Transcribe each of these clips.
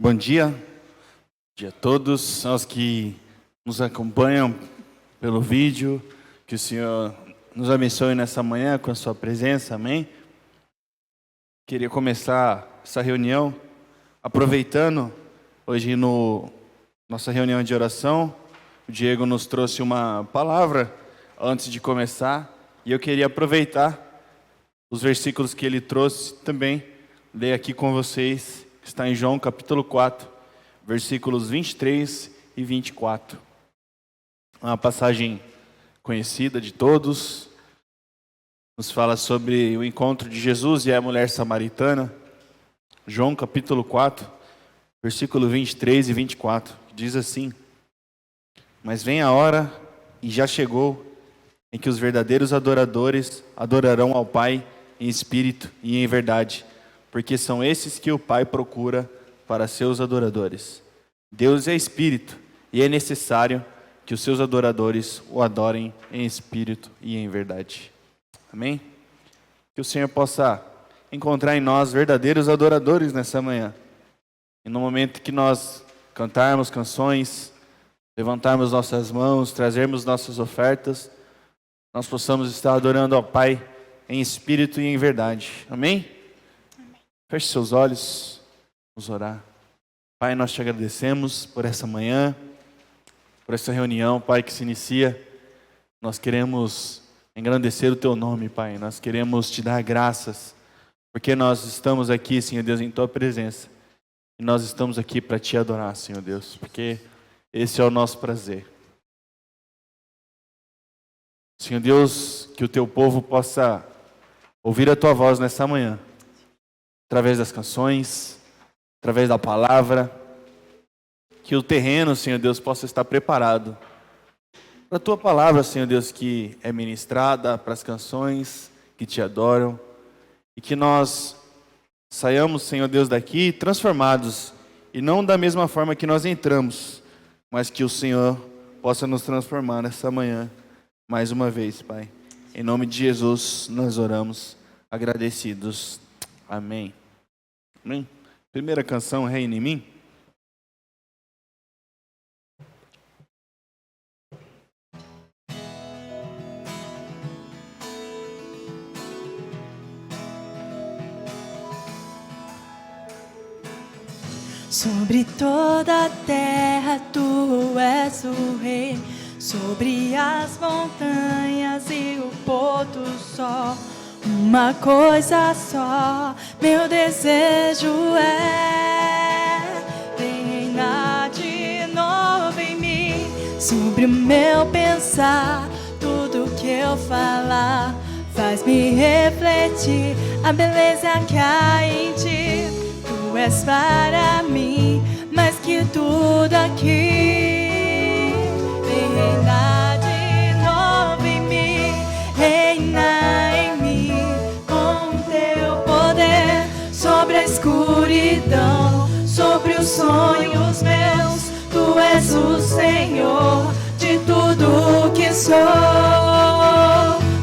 Bom dia a todos, aos que nos acompanham pelo vídeo, que o Senhor nos abençoe nessa manhã com a sua presença, amém? Queria começar essa reunião aproveitando, hoje nossa reunião de oração, o Diego nos trouxe uma palavra antes de começar, e eu queria aproveitar os versículos que ele trouxe também, ler aqui com vocês. Está em João capítulo 4, versículos 23 e 24. Uma passagem conhecida de todos. Nos fala sobre o encontro de Jesus e a mulher samaritana. João capítulo 4, versículo 23 e 24. Diz assim: Mas vem a hora, e já chegou, em que os verdadeiros adoradores adorarão ao Pai em espírito e em verdade, porque são esses que o Pai procura para seus adoradores. Deus é espírito, e é necessário que os seus adoradores o adorem em espírito e em verdade. Amém? Que o Senhor possa encontrar em nós verdadeiros adoradores nessa manhã. E no momento que nós cantarmos canções, levantarmos nossas mãos, trazermos nossas ofertas, nós possamos estar adorando ao Pai em espírito e em verdade. Amém? Feche seus olhos, vamos orar. Pai, nós te agradecemos por essa manhã, por essa reunião, Pai, que se inicia. Nós queremos engrandecer o Teu nome, Pai. Nós queremos Te dar graças, porque nós estamos aqui, Senhor Deus, em Tua presença. E nós estamos aqui para Te adorar, Senhor Deus, porque esse é o nosso prazer. Senhor Deus, que o Teu povo possa ouvir a Tua voz nessa manhã, através das canções, através da palavra, que o terreno, Senhor Deus, possa estar preparado para a Tua palavra, Senhor Deus, que é ministrada, para as canções que Te adoram, e que nós saiamos, Senhor Deus, daqui transformados, e não da mesma forma que nós entramos, mas que o Senhor possa nos transformar nessa manhã, mais uma vez, Pai. Em nome de Jesus, nós oramos, agradecidos. Amém. Amém. Primeira canção, Reina em Mim. Sobre toda a terra tu és o rei, sobre as montanhas e o pôr do sol. Uma coisa só, meu desejo é reinar de novo em mim. Sobre o meu pensar, tudo que eu falar, faz-me refletir a beleza que há em ti. Tu és para mim mais que tudo aqui. Vem reinar de novo em mim, reinar em mim com teu poder. Sobre a escuridão, sobre os sonhos meus, tu és o Senhor de tudo que sou.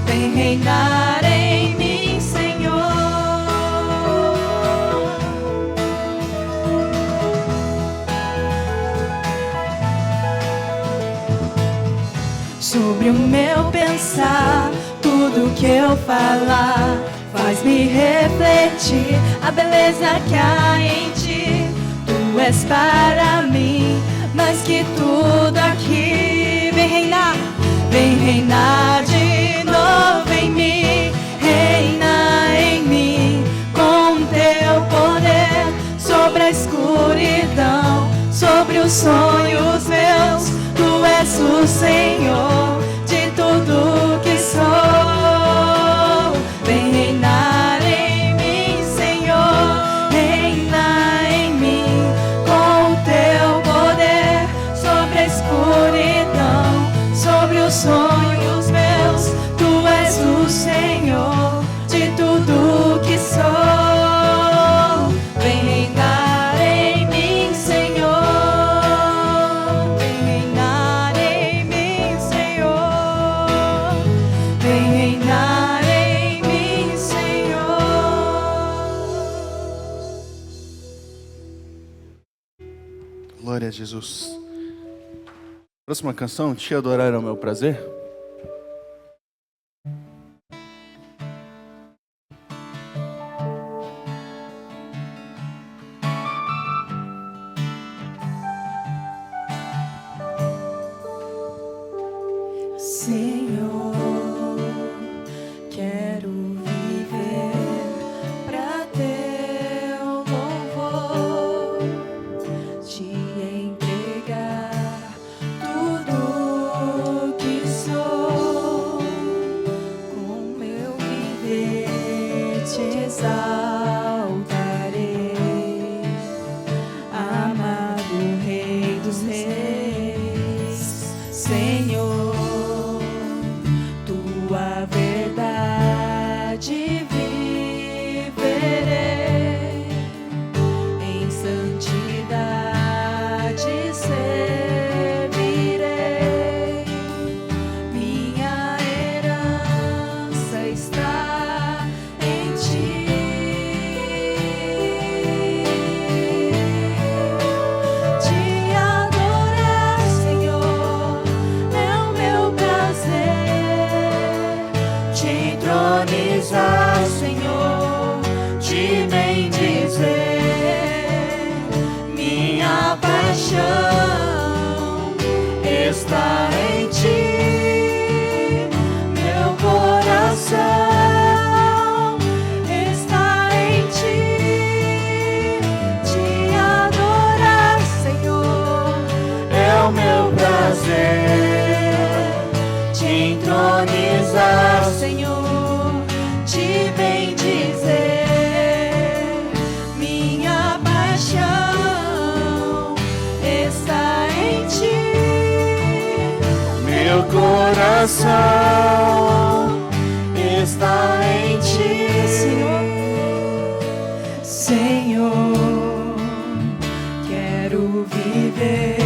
Vem reinar em mim, Senhor. Sobre o meu pensar, tudo que eu falar, faz-me refletir a beleza que há em ti. Tu és para mim mais que tudo aqui. Vem reinar de novo em mim, reina em mim com teu poder. Sobre a escuridão, sobre os sonhos meus, tu és o Senhor de tudo que sou. Vem reinar em mim, Senhor, reina em mim com o teu poder. Sobre a escuridão, sobre os sonhos meus, tu és o Senhor de tudo que sou. Vem reinar em mim, Senhor. Glória a Jesus. Próxima canção, Te Adorar é o Meu Prazer. Senhor, quero viver pra teu louvor, te entregar tudo que sou, com meu viver te exaltarei, amado Rei dos Reis, Senhor. Tua verdade viverei, em santidade servirei. Minha herança está em ti. Te adorar, Senhor, é o meu prazer. Te entronizar, Senhor, te bendizer. Minha paixão está em ti. Meu coração está em ti. Te adorar, Senhor, é o meu prazer. Te entronizar, Senhor, te bendizer. Minha paixão está em ti. Meu coração está em ti. Senhor, quero viver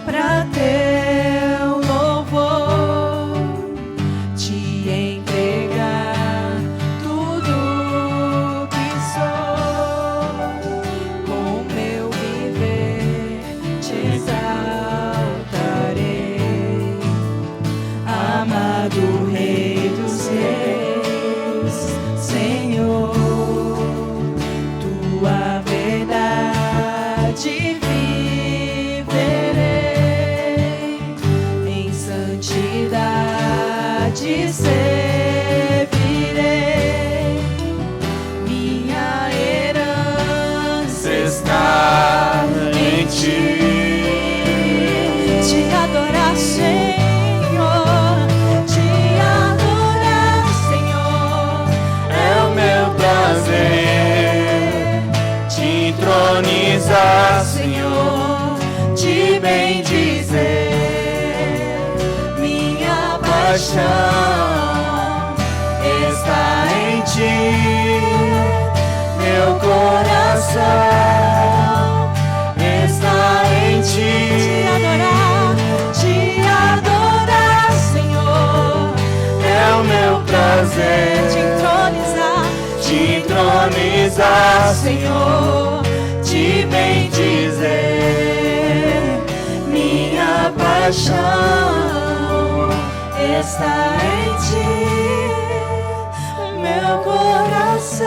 pra teu louvor, te entregar tudo que sou, com meu viver te exaltarei, amado Rei dos Reis, Senhor. Tua verdade viverei, em santidade servirei. Minha herança Está em ti. te adorar, Senhor, te adorar, Senhor, É o meu prazer. Te entronizar, Senhor, te bendizer. Minha paixão está em ti. Meu coração está em ti. te adorar, Senhor, É o meu prazer. te entronizar, Senhor, te bendizer. Minha paixão está em ti. Meu coração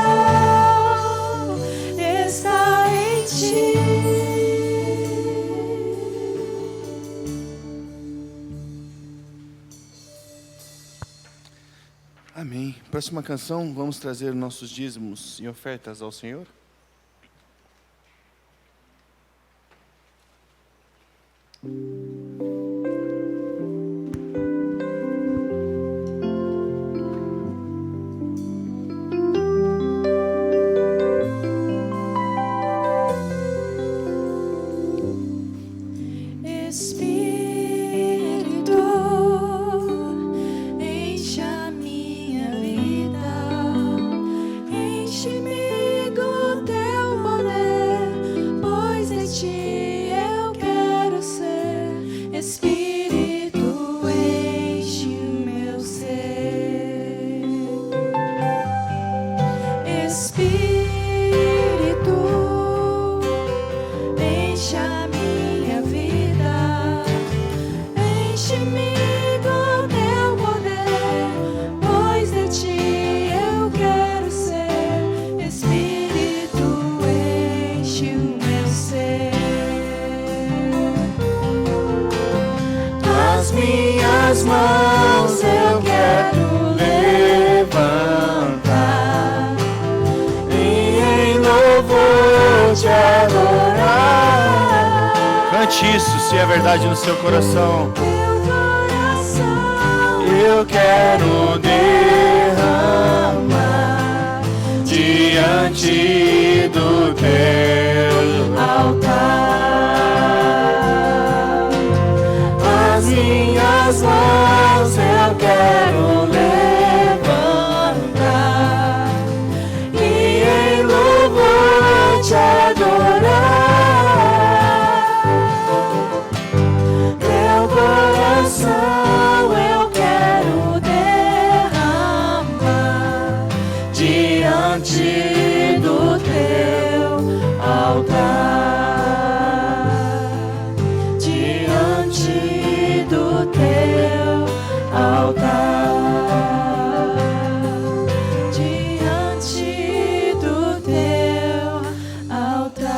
está em ti. Amém. Próxima canção, vamos trazer nossos dízimos e ofertas ao Senhor. Espírito, enche a minha vida, enche-me com teu poder, pois em ti eu quero ser. vou te adorar. Cante isso, se é verdade no seu coração. Teu coração Eu quero derramar diante do teu altar. As minhas mãos eu quero levantar e em louvor te adorar. Teu coração eu quero derramar diante do teu altar, diante do teu altar, diante do teu altar.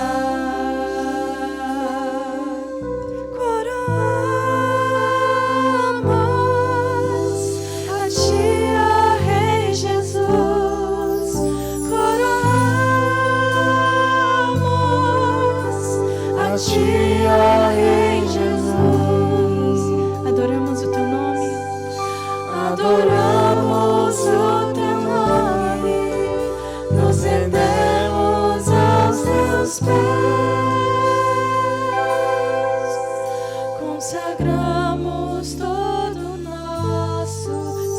Coroamos a ti, ó Rei Jesus. Coroamos a ti, ó Rei Jesus. Adoramos o teu nome. Adoramos o teu nome. Nos rendemos aos teus pés. Consagramos todo o nosso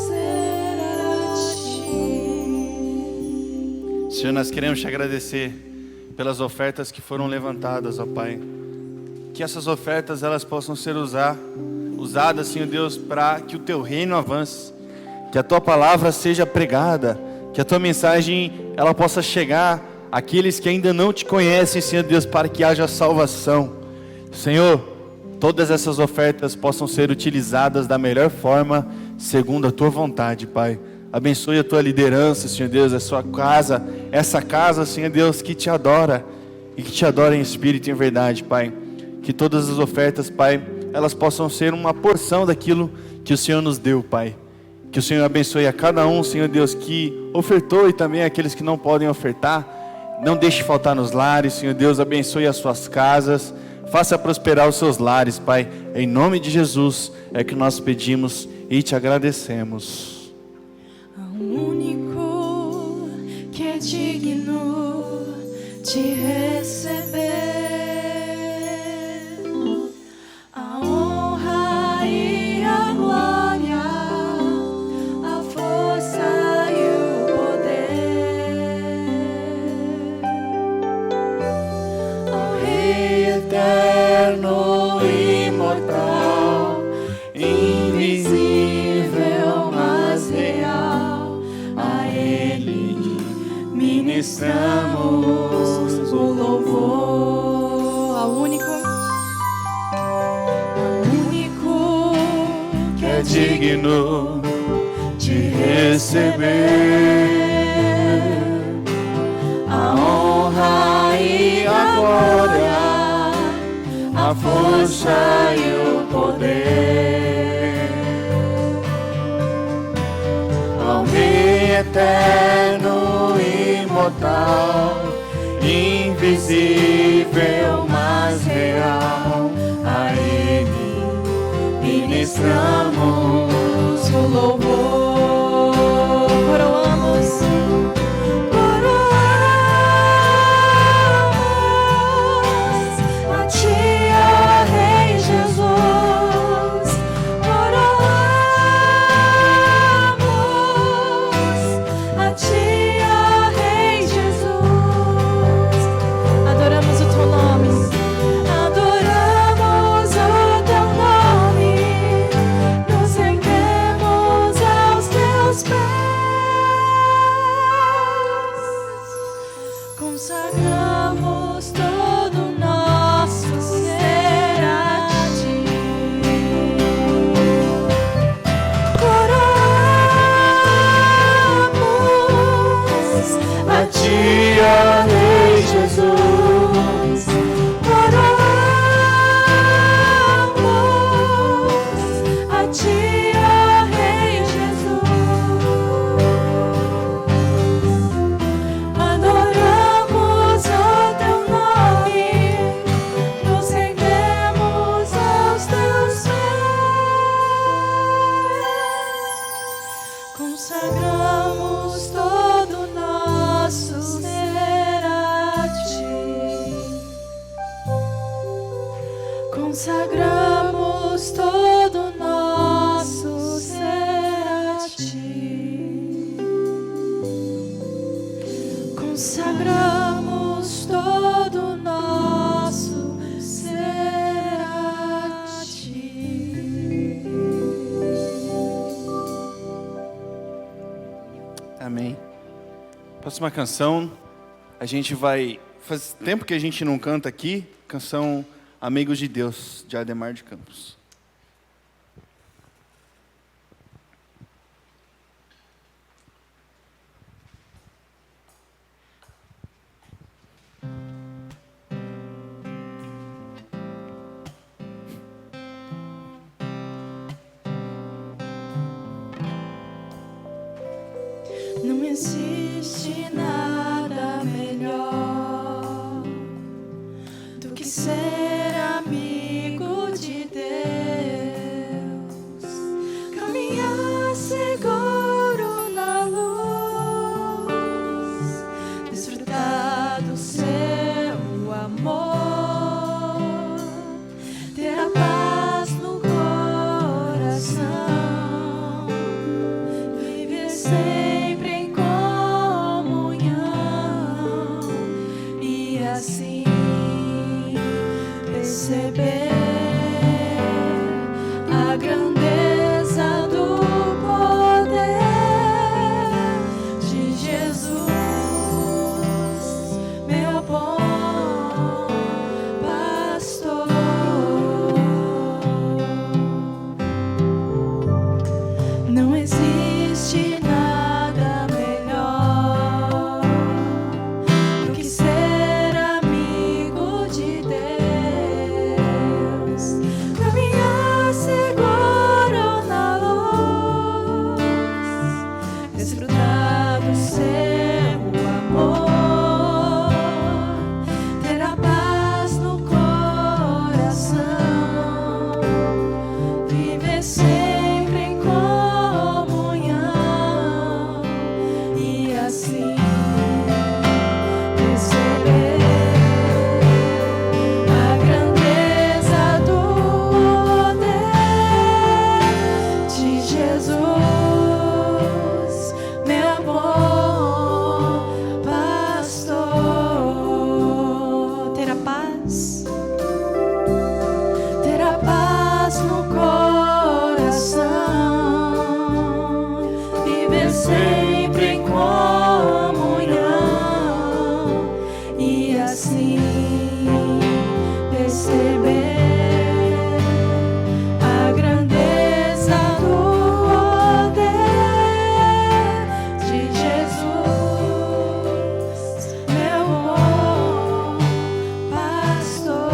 ser a ti. Senhor, nós queremos te agradecer pelas ofertas que foram levantadas, ó Pai. Que essas ofertas elas possam ser usadas, Senhor Deus, para que o teu reino avance, que a tua palavra seja pregada, que a tua mensagem ela possa chegar àqueles que ainda não te conhecem, Senhor Deus, para que haja salvação. Senhor, todas essas ofertas possam ser utilizadas da melhor forma, segundo a tua vontade, Pai. Abençoe a tua liderança, Senhor Deus, a sua casa, essa casa, Senhor Deus, que te adora e que te adora em espírito e em verdade, Pai. Que todas as ofertas, Pai, elas possam ser uma porção daquilo que o Senhor nos deu, Pai. Que o Senhor abençoe a cada um, Senhor Deus, que ofertou e também aqueles que não podem ofertar. Não deixe faltar nos lares, Senhor Deus, abençoe as suas casas. Faça prosperar os seus lares, Pai. Em nome de Jesus é que nós pedimos e te agradecemos. Ao único que é digno de receber a honra e a glória, a força e o poder, ao Rei eterno, imortal, invisível, mas real, a Ele ministramos o louvor. Ao único que é Digno de receber a honra e a glória, a força e o poder, ao Rei eterno, imortal, invisível, mas real, a Ele ministramos o louvor. Coroamos a ti, ó Rei Jesus. Coroamos a ti, ó Rei Jesus. Adoramos o teu nome. Adoramos o teu nome. Nos rendemos aos teus pés. Consagramos todo o nosso ser a ti. Coroamos a ti, ó Rei Jesus. Coroamos a ti, ó Rei Jesus. Adoramos o Entregamos todo nosso ser a ti. Amém. Próxima canção, a gente vai... Faz tempo que a gente não canta aqui, canção Amigos de Deus, de Ademar de Campos. Não existe nada melhor do que ser amigo de Deus, caminhar seguro na luz, desfrutar do seu amor, ter a paz no coração, viver sempre em comunhão e assim perceber a grandeza do poder de Jesus, meu bom pastor. Não existe nada melhor do que ser amigo de Deus, caminhar seguro na luz, desfrutar do seu amor, ter a paz no coração, viver sempre em comunhão e assim perceber a grandeza do poder de Jesus, meu bom pastor. Ter a paz no coração, viver sempre em comunhão e assim perceber a grandeza do poder de Jesus, meu bom pastor,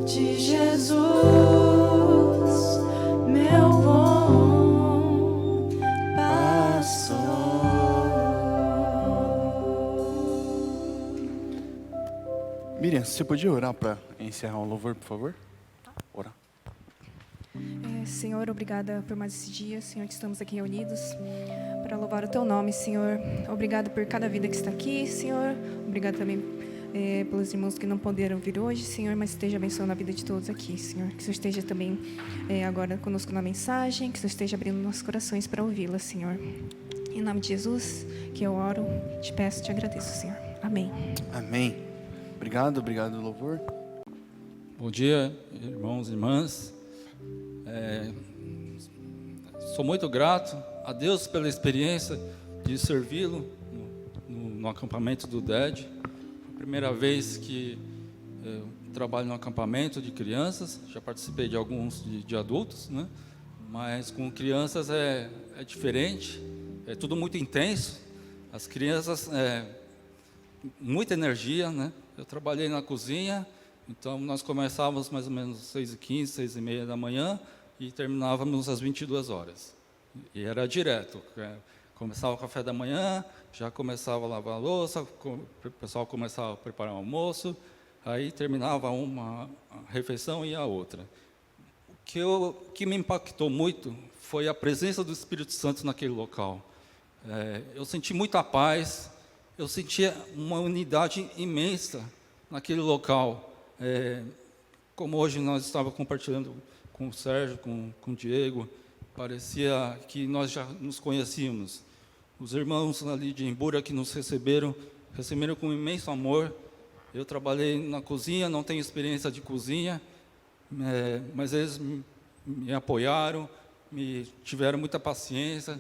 de Jesus, meu bom pastor. Miriam, você podia orar para encerrar o louvor, por favor? Orar. Senhor, obrigada por mais esse dia, Senhor, que estamos aqui reunidos para louvar o Teu nome, Senhor. Obrigado por cada vida que está aqui, Senhor. Obrigado também pelos irmãos que não puderam vir hoje, Senhor, mas esteja abençoando a vida de todos aqui, Senhor. Que o Senhor esteja também agora conosco na mensagem, que o Senhor esteja abrindo nossos corações para ouvi-la, Senhor. Em nome de Jesus, que eu oro, te peço, te agradeço, Senhor. Amém. Amém. Obrigado, louvor. Bom dia, irmãos e irmãs. Sou muito grato a Deus pela experiência de servi-lo no acampamento do DED. A primeira vez que eu trabalho no acampamento de crianças, já participei de alguns de adultos, né? Mas com crianças é diferente, é tudo muito intenso. As crianças, muita energia, né? Eu trabalhei na cozinha, então nós começávamos mais ou menos 6h15, 6h30 da manhã e terminávamos às 22 horas. E era direto, começava o café da manhã, já começava a lavar a louça, o pessoal começava a preparar o almoço, aí terminava uma refeição e a outra. O que me impactou muito foi a presença do Espírito Santo naquele local. Eu senti muita paz, eu sentia uma unidade imensa naquele local. Como hoje nós estávamos compartilhando com o Sérgio, com o Diego, parecia que nós já nos conhecíamos. os irmãos ali de Imbura que nos receberam com imenso amor. Eu trabalhei na cozinha, não tenho experiência de cozinha, mas eles me apoiaram, tiveram muita paciência,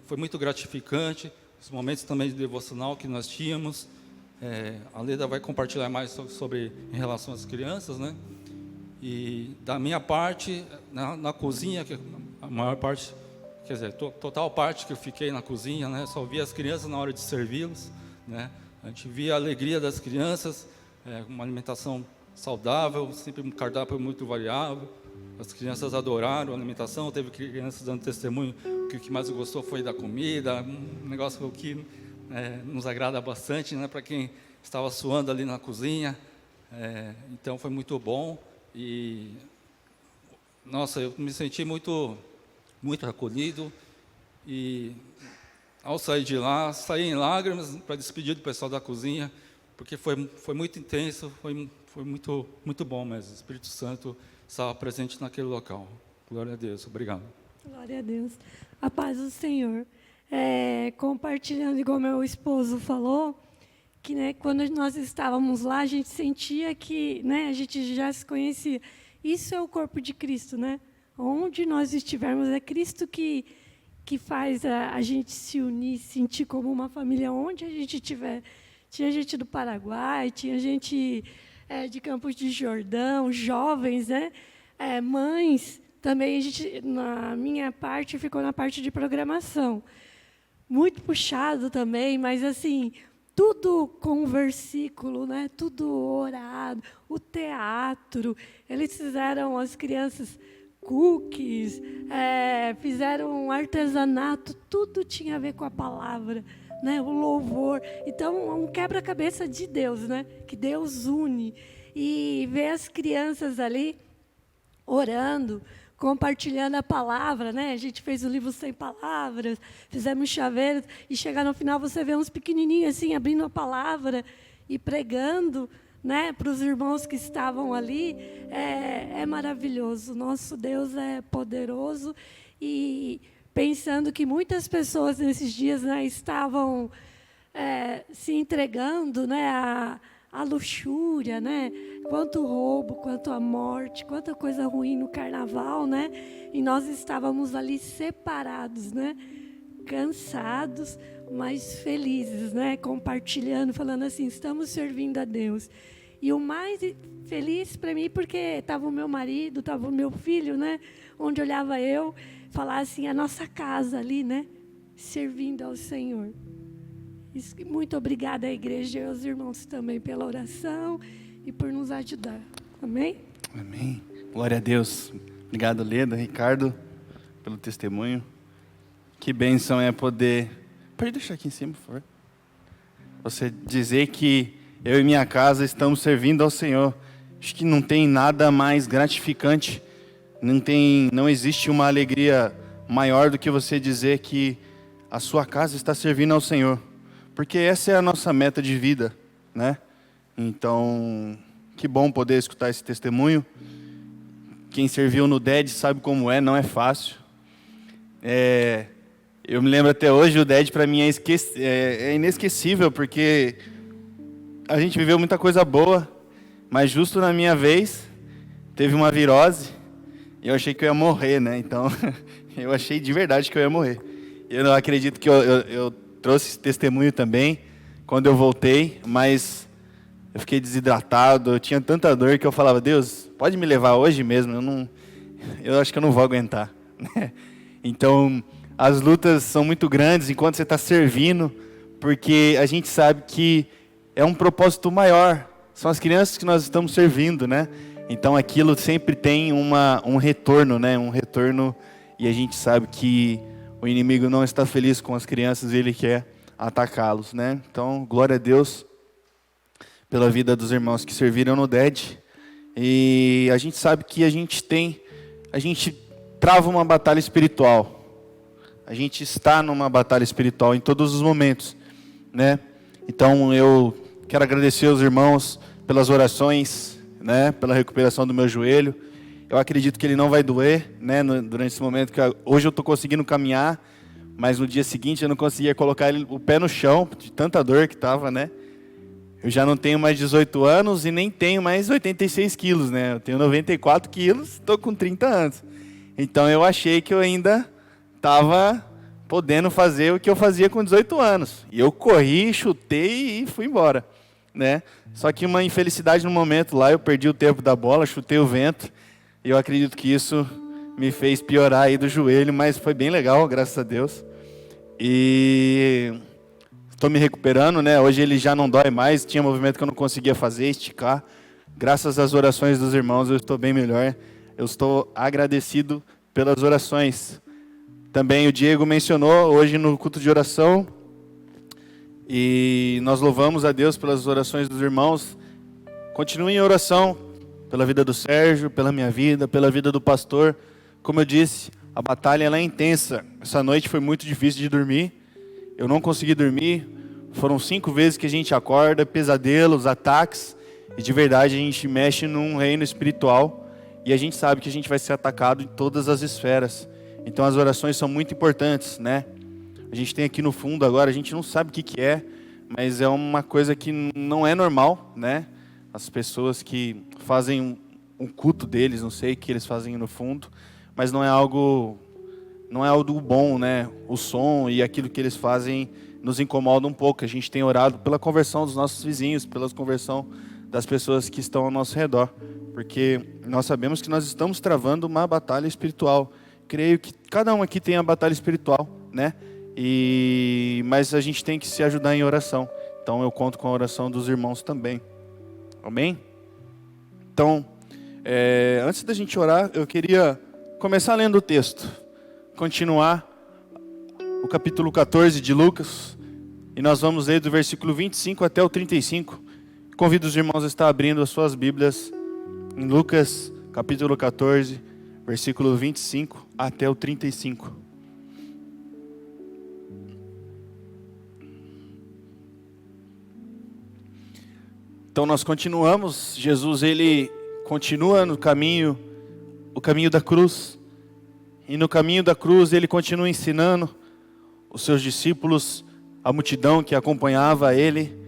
foi muito gratificante, os momentos também de devocional que nós tínhamos. A Leda vai compartilhar mais sobre em relação às crianças, né? E da minha parte, na cozinha, que a maior parte, quer dizer, total parte que eu fiquei na cozinha, né? Só via as crianças na hora de servi-los, né? A gente via a alegria das crianças, uma alimentação saudável, sempre um cardápio muito variável. As crianças adoraram a alimentação, teve crianças dando testemunho que o que mais gostou foi da comida, um negócio que nos agrada bastante, né, para quem estava suando ali na cozinha. Então foi muito bom e, nossa, eu me senti muito, muito acolhido e, ao sair de lá, saí em lágrimas para despedir do pessoal da cozinha, porque foi muito intenso, foi muito, muito bom mesmo. O Espírito Santo estava presente naquele local. Glória a Deus. Obrigado. Glória a Deus. A paz do Senhor. Compartilhando, igual meu esposo falou, que, né, quando nós estávamos lá, a gente sentia que, né, a gente já se conhecia. Isso é o corpo de Cristo, né? Onde nós estivermos, é Cristo que faz a gente se unir, sentir como uma família, onde a gente estiver. Tinha gente do Paraguai, tinha gente de Campos de Jordão, jovens, né? Mães. Também a gente, na minha parte, ficou na parte de programação. Muito puxado também, mas assim, tudo com versículo, né? Tudo orado, o teatro. Eles fizeram, as crianças, cookies, fizeram um artesanato, tudo tinha a ver com a palavra, né? O louvor. Então, um quebra-cabeça de Deus, né? Que Deus une. E ver as crianças ali orando, compartilhando a palavra, né? A gente fez o livro Sem Palavras, fizemos chaveiros, e chegar no final você vê uns pequenininhos assim, abrindo a palavra e pregando, né, para os irmãos que estavam ali. É maravilhoso. Nosso Deus é poderoso. E pensando que muitas pessoas nesses dias, né, estavam se entregando, né, à luxúria, né? Quanto roubo, quanto a morte, quanta coisa ruim no carnaval, né? E nós estávamos ali separados, né? Cansados, mas felizes, né? Compartilhando, falando assim, estamos servindo a Deus. E o mais feliz para mim, porque estava o meu marido, estava o meu filho, né? Onde olhava eu, falar assim, a nossa casa ali, né? Servindo ao Senhor. Muito obrigada à igreja e aos irmãos também pela oração e por nos ajudar. Amém? Amém. Glória a Deus. Obrigado, Leda, Ricardo, pelo testemunho. Que bênção é poder... Pode deixar aqui em cima, por favor. Você dizer que eu e minha casa estamos servindo ao Senhor. Acho que não tem nada mais gratificante. Não existe uma alegria maior do que você dizer que a sua casa está servindo ao Senhor. Porque essa é a nossa meta de vida, né? Então, que bom poder escutar esse testemunho. Quem serviu no DED sabe como não é fácil. Eu me lembro até hoje, o DED para mim é inesquecível, porque a gente viveu muita coisa boa, mas justo na minha vez, teve uma virose, e eu achei que eu ia morrer, né? Então, eu achei de verdade que eu ia morrer. Eu não acredito que eu trouxe esse testemunho também, quando eu voltei, mas eu fiquei desidratado, eu tinha tanta dor que eu falava, Deus, pode me levar hoje mesmo, eu acho que eu não vou aguentar. Então, as lutas são muito grandes enquanto você está servindo, porque a gente sabe que é um propósito maior, são as crianças que nós estamos servindo, né? Então, aquilo sempre tem um retorno, né? Um retorno, e a gente sabe que o inimigo não está feliz com as crianças, ele quer atacá-los, né? Então, glória a Deus pela vida dos irmãos que serviram no DED. E a gente sabe que a gente trava uma batalha espiritual. A gente está numa batalha espiritual em todos os momentos, né? Então, eu quero agradecer aos irmãos pelas orações, né? Pela recuperação do meu joelho. Eu acredito que ele não vai doer, né, durante esse momento, que hoje eu estou conseguindo caminhar, mas no dia seguinte eu não conseguia colocar o pé no chão, de tanta dor que estava, né? Eu já não tenho mais 18 anos e nem tenho mais 86 quilos, né? Eu tenho 94 quilos, estou com 30 anos. Então eu achei que eu ainda estava podendo fazer o que eu fazia com 18 anos. E eu corri, chutei e fui embora, né? Só que uma infelicidade no momento lá, eu perdi o tempo da bola, chutei o vento. E eu acredito que isso me fez piorar aí do joelho, mas foi bem legal, graças a Deus. E estou me recuperando, né? Hoje ele já não dói mais, tinha movimento que eu não conseguia fazer, esticar. Graças às orações dos irmãos, eu estou bem melhor. Eu estou agradecido pelas orações. Também o Diego mencionou hoje no culto de oração. E nós louvamos a Deus pelas orações dos irmãos. Continuem em oração pela vida do Sérgio, pela minha vida, pela vida do pastor. Como eu disse, a batalha ela é intensa. Essa noite foi muito difícil de dormir. Eu não consegui dormir. Foram 5 vezes que a gente acorda, pesadelos, ataques. E de verdade a gente mexe num reino espiritual. E a gente sabe que a gente vai ser atacado em todas as esferas. Então as orações são muito importantes, né? A gente tem aqui no fundo agora, a gente não sabe o que é, mas é uma coisa que não é normal, né? As pessoas que fazem um culto deles, não sei o que eles fazem no fundo, mas não é algo bom, né? O som e aquilo que eles fazem nos incomoda um pouco. A gente tem orado pela conversão dos nossos vizinhos, pela conversão das pessoas que estão ao nosso redor, porque nós sabemos que nós estamos travando uma batalha espiritual. Creio que cada um aqui tem a batalha espiritual, né? Mas a gente tem que se ajudar em oração. Então eu conto com a oração dos irmãos também. Amém? Então, antes da gente orar, eu queria começar lendo o texto. Continuar o capítulo 14 de Lucas. E nós vamos ler do versículo 25 até o 35. Convido os irmãos a estar abrindo as suas Bíblias em Lucas capítulo 14, versículo 25 até o 35. Então nós continuamos, Jesus ele continua no caminho, o caminho da cruz. E no caminho da cruz ele continua ensinando os seus discípulos, a multidão que acompanhava ele.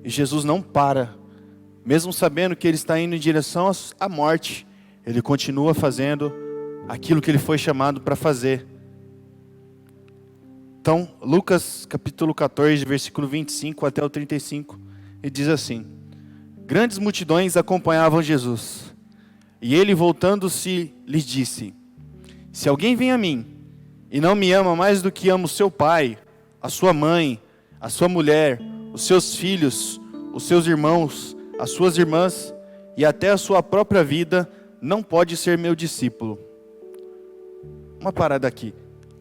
E Jesus não para, mesmo sabendo que ele está indo em direção à morte, ele continua fazendo aquilo que ele foi chamado para fazer. Então, Lucas capítulo 14, versículo 25 até o 35, ele diz assim: Grandes multidões acompanhavam Jesus, e ele voltando-se lhes disse: Se alguém vem a mim, e não me ama mais do que ama o seu pai, a sua mãe, a sua mulher, os seus filhos, os seus irmãos, as suas irmãs, e até a sua própria vida, não pode ser meu discípulo. Uma parada aqui.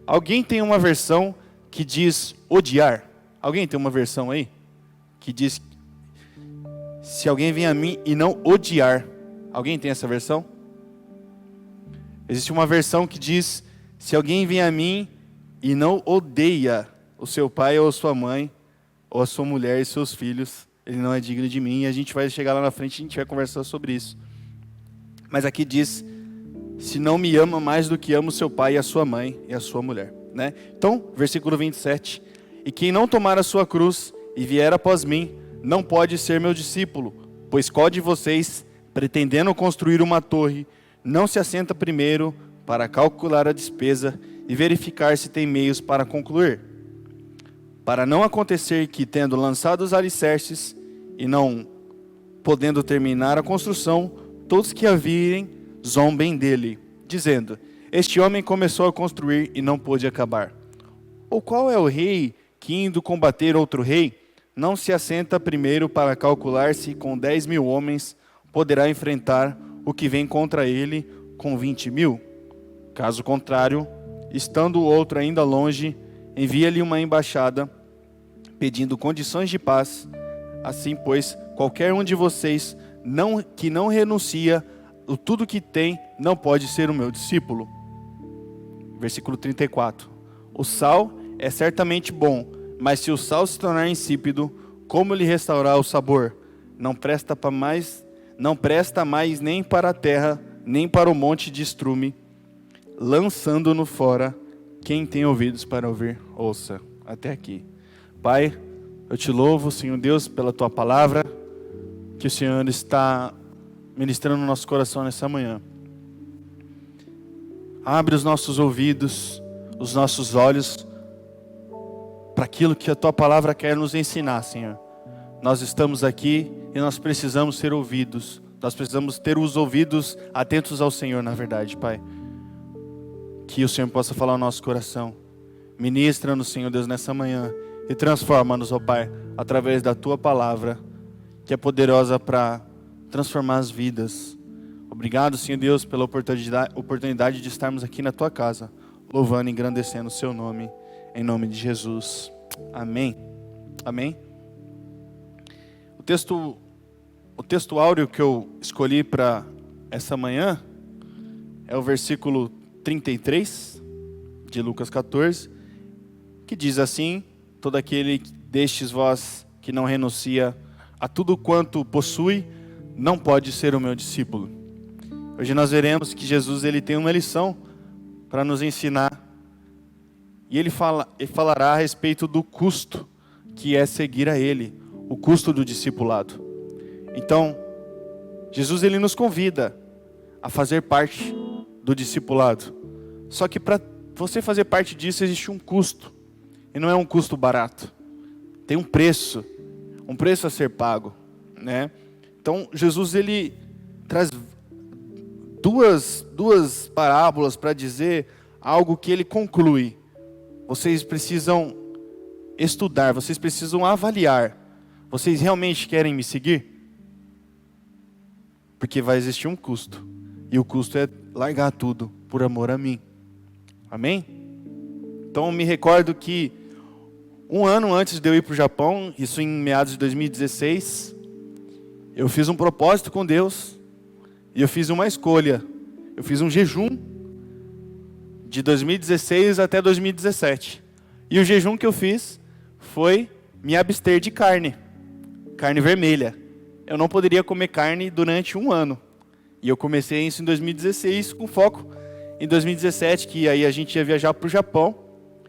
Alguém tem uma versão que diz odiar? Alguém tem uma versão aí? Que diz, se alguém vem a mim e não odiar. Alguém tem essa versão? Existe uma versão que diz, se alguém vem a mim e não odeia o seu pai ou a sua mãe, ou a sua mulher e seus filhos, ele não é digno de mim. E a gente vai chegar lá na frente e a gente vai conversar sobre isso. Mas aqui diz, se não me ama mais do que ama o seu pai e a sua mãe e a sua mulher, né? Então, versículo 27, e quem não tomar a sua cruz e vier após mim, não pode ser meu discípulo, pois qual de vocês, pretendendo construir uma torre, não se assenta primeiro para calcular a despesa e verificar se tem meios para concluir? Para não acontecer que, tendo lançado os alicerces e não podendo terminar a construção, todos que a virem zombem dele, dizendo, este homem começou a construir e não pôde acabar. Ou qual é o rei que, indo combater outro rei, não se assenta primeiro para calcular se com 10.000 homens poderá enfrentar o que vem contra ele com 20.000? Caso contrário, estando o outro ainda longe, envia-lhe uma embaixada pedindo condições de paz. Assim, pois, qualquer um de vocês que não renuncia a tudo que tem, não pode ser o meu discípulo. Versículo 34. O sal é certamente bom, mas se o sal se tornar insípido, como lhe restaurar o sabor? Não presta mais nem para a terra, nem para o monte de estrume, lançando-no fora, Quem tem ouvidos para ouvir, ouça até aqui. Pai, eu te louvo, Senhor Deus, pela tua palavra, que o Senhor está ministrando no nosso coração nessa manhã. Abre os nossos ouvidos, os nossos olhos, para aquilo que a tua palavra quer nos ensinar, Senhor. Nós estamos aqui e nós precisamos ser ouvidos. Nós precisamos ter os ouvidos atentos ao Senhor, na verdade, Pai. Que o Senhor possa falar ao nosso coração. Ministra-nos, Senhor Deus, nessa manhã. E transforma-nos, ó Pai, através da tua palavra, que é poderosa para transformar as vidas. Obrigado, Senhor Deus, pela oportunidade de estarmos aqui na tua casa, louvando e engrandecendo o seu nome, em nome de Jesus. Amém. Amém. O texto áureo que eu escolhi para essa manhã é o versículo 33 de Lucas 14, que diz assim: todo aquele destes vós que não renuncia a tudo quanto possui, não pode ser o meu discípulo. Hoje nós veremos que Jesus ele tem uma lição para nos ensinar. E ele falará a respeito do custo que é seguir a ele, o custo do discipulado. Então, Jesus ele nos convida a fazer parte do discipulado. Só que para você fazer parte disso existe um custo. E não é um custo barato. Tem um preço a ser pago, né? Então, Jesus ele traz duas parábolas para dizer algo que ele conclui. Vocês precisam estudar, vocês precisam avaliar. Vocês realmente querem me seguir? Porque vai existir um custo. E o custo é largar tudo por amor a mim. Amém? Então, me recordo que um ano antes de eu ir para o Japão, isso em meados de 2016, eu fiz um propósito com Deus e eu fiz uma escolha. Eu fiz um jejum de 2016 até 2017. E o jejum que eu fiz foi me abster de carne vermelha. Eu não poderia comer carne durante um ano. E eu comecei isso em 2016 com foco em 2017, que aí a gente ia viajar para o Japão.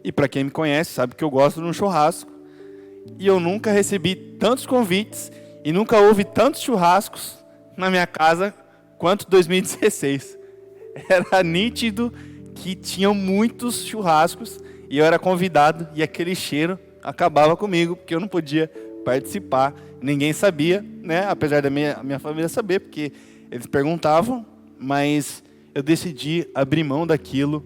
E para quem me conhece, sabe que eu gosto de um churrasco. E eu nunca recebi tantos convites e nunca houve tantos churrascos na minha casa quanto 2016. Era nítido que tinham muitos churrascos e eu era convidado e aquele cheiro acabava comigo, porque eu não podia participar. Ninguém sabia, né? Apesar da minha família saber, porque eles perguntavam, mas eu decidi abrir mão daquilo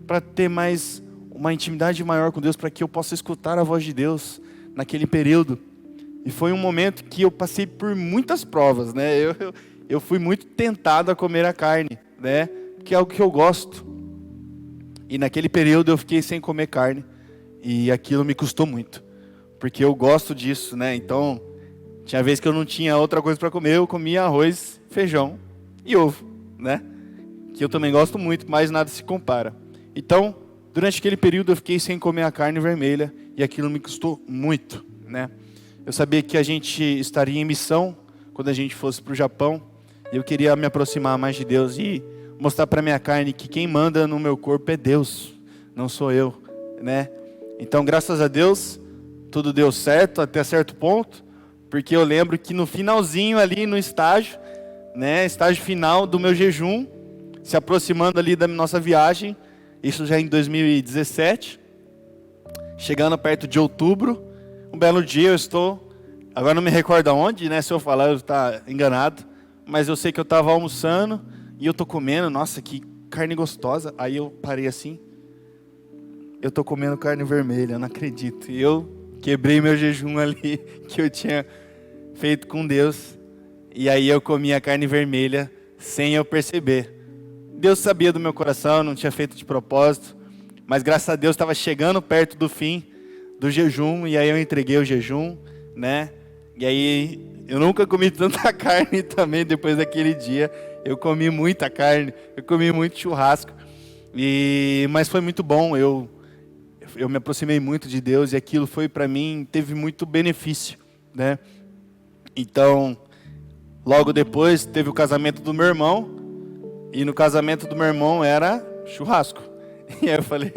para ter mais uma intimidade maior com Deus, para que eu possa escutar a voz de Deus naquele período. E foi um momento que eu passei por muitas provas, né? Eu fui muito tentado a comer a carne, né? Que é algo que eu gosto. E naquele período eu fiquei sem comer carne e aquilo me custou muito, porque eu gosto disso, né? Então, tinha vezes que eu não tinha outra coisa para comer, eu comia arroz, feijão e ovo, né? Que eu também gosto muito, mas nada se compara. Então, durante aquele período eu fiquei sem comer a carne vermelha e aquilo me custou muito, né? Eu sabia que a gente estaria em missão quando a gente fosse para o Japão e eu queria me aproximar mais de Deus e mostrar para minha carne que quem manda no meu corpo é Deus, não sou eu, né? Então, graças a Deus, tudo deu certo até certo ponto, porque eu lembro que no finalzinho ali no estágio, né, estágio final do meu jejum, se aproximando ali da nossa viagem, isso já em 2017, chegando perto de outubro, um belo dia eu estou, agora não me recordo aonde, né, se eu falar eu estou enganado, mas eu sei que eu estava almoçando e eu estou comendo, nossa, que carne gostosa, aí eu parei assim, eu estou comendo carne vermelha, eu não acredito, e eu quebrei meu jejum ali, que eu tinha feito com Deus, e aí eu comi a carne vermelha, sem eu perceber. Deus sabia do meu coração, não tinha feito de propósito, mas graças a Deus estava chegando perto do fim do jejum, e aí eu entreguei o jejum, né, e aí eu nunca comi tanta carne também depois daquele dia, eu comi muita carne, eu comi muito churrasco, mas foi muito bom, eu me aproximei muito de Deus e aquilo foi para mim, teve muito benefício, né? Então, logo depois teve o casamento do meu irmão e no casamento do meu irmão era churrasco. E aí eu falei,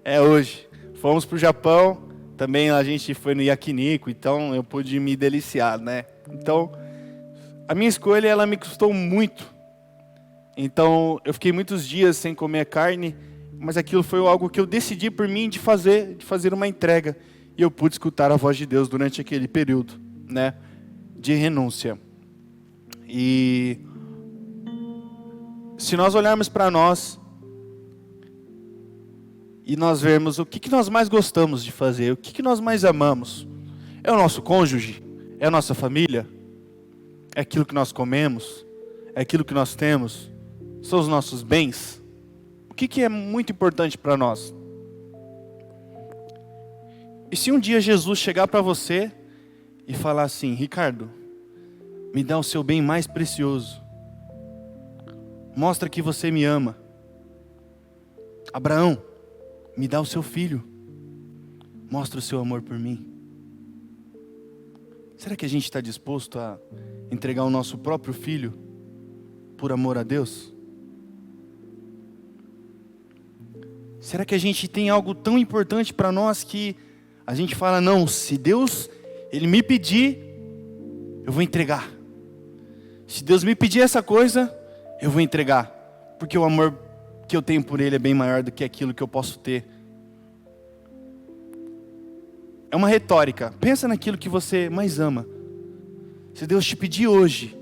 É hoje. Fomos para o Japão, também a gente foi no Yakiniku, então eu pude me deliciar, né? Então, a minha escolha, ela me custou muito. Então, eu fiquei muitos dias sem comer carne, mas aquilo foi algo que eu decidi por mim de fazer uma entrega. E eu pude escutar a voz de Deus durante aquele período, né, de renúncia. E se nós olharmos para nós e nós vermos o que nós mais gostamos de fazer, o que nós mais amamos, é o nosso cônjuge, é a nossa família, é aquilo que nós comemos, é aquilo que nós temos, são os nossos bens. O que é muito importante para nós? E se um dia Jesus chegar para você e falar assim: Ricardo, me dá o seu bem mais precioso, mostra que você me ama. Abraão, me dá o seu filho, mostra o seu amor por mim. Será que a gente está disposto a entregar o nosso próprio filho por amor a Deus? Será que a gente tem algo tão importante para nós que a gente fala: não, se Deus, Ele me pedir, eu vou entregar. Se Deus me pedir essa coisa, eu vou entregar. Porque o amor que eu tenho por Ele é bem maior do que aquilo que eu posso ter. É uma retórica. Pensa naquilo que você mais ama. Se Deus te pedir hoje: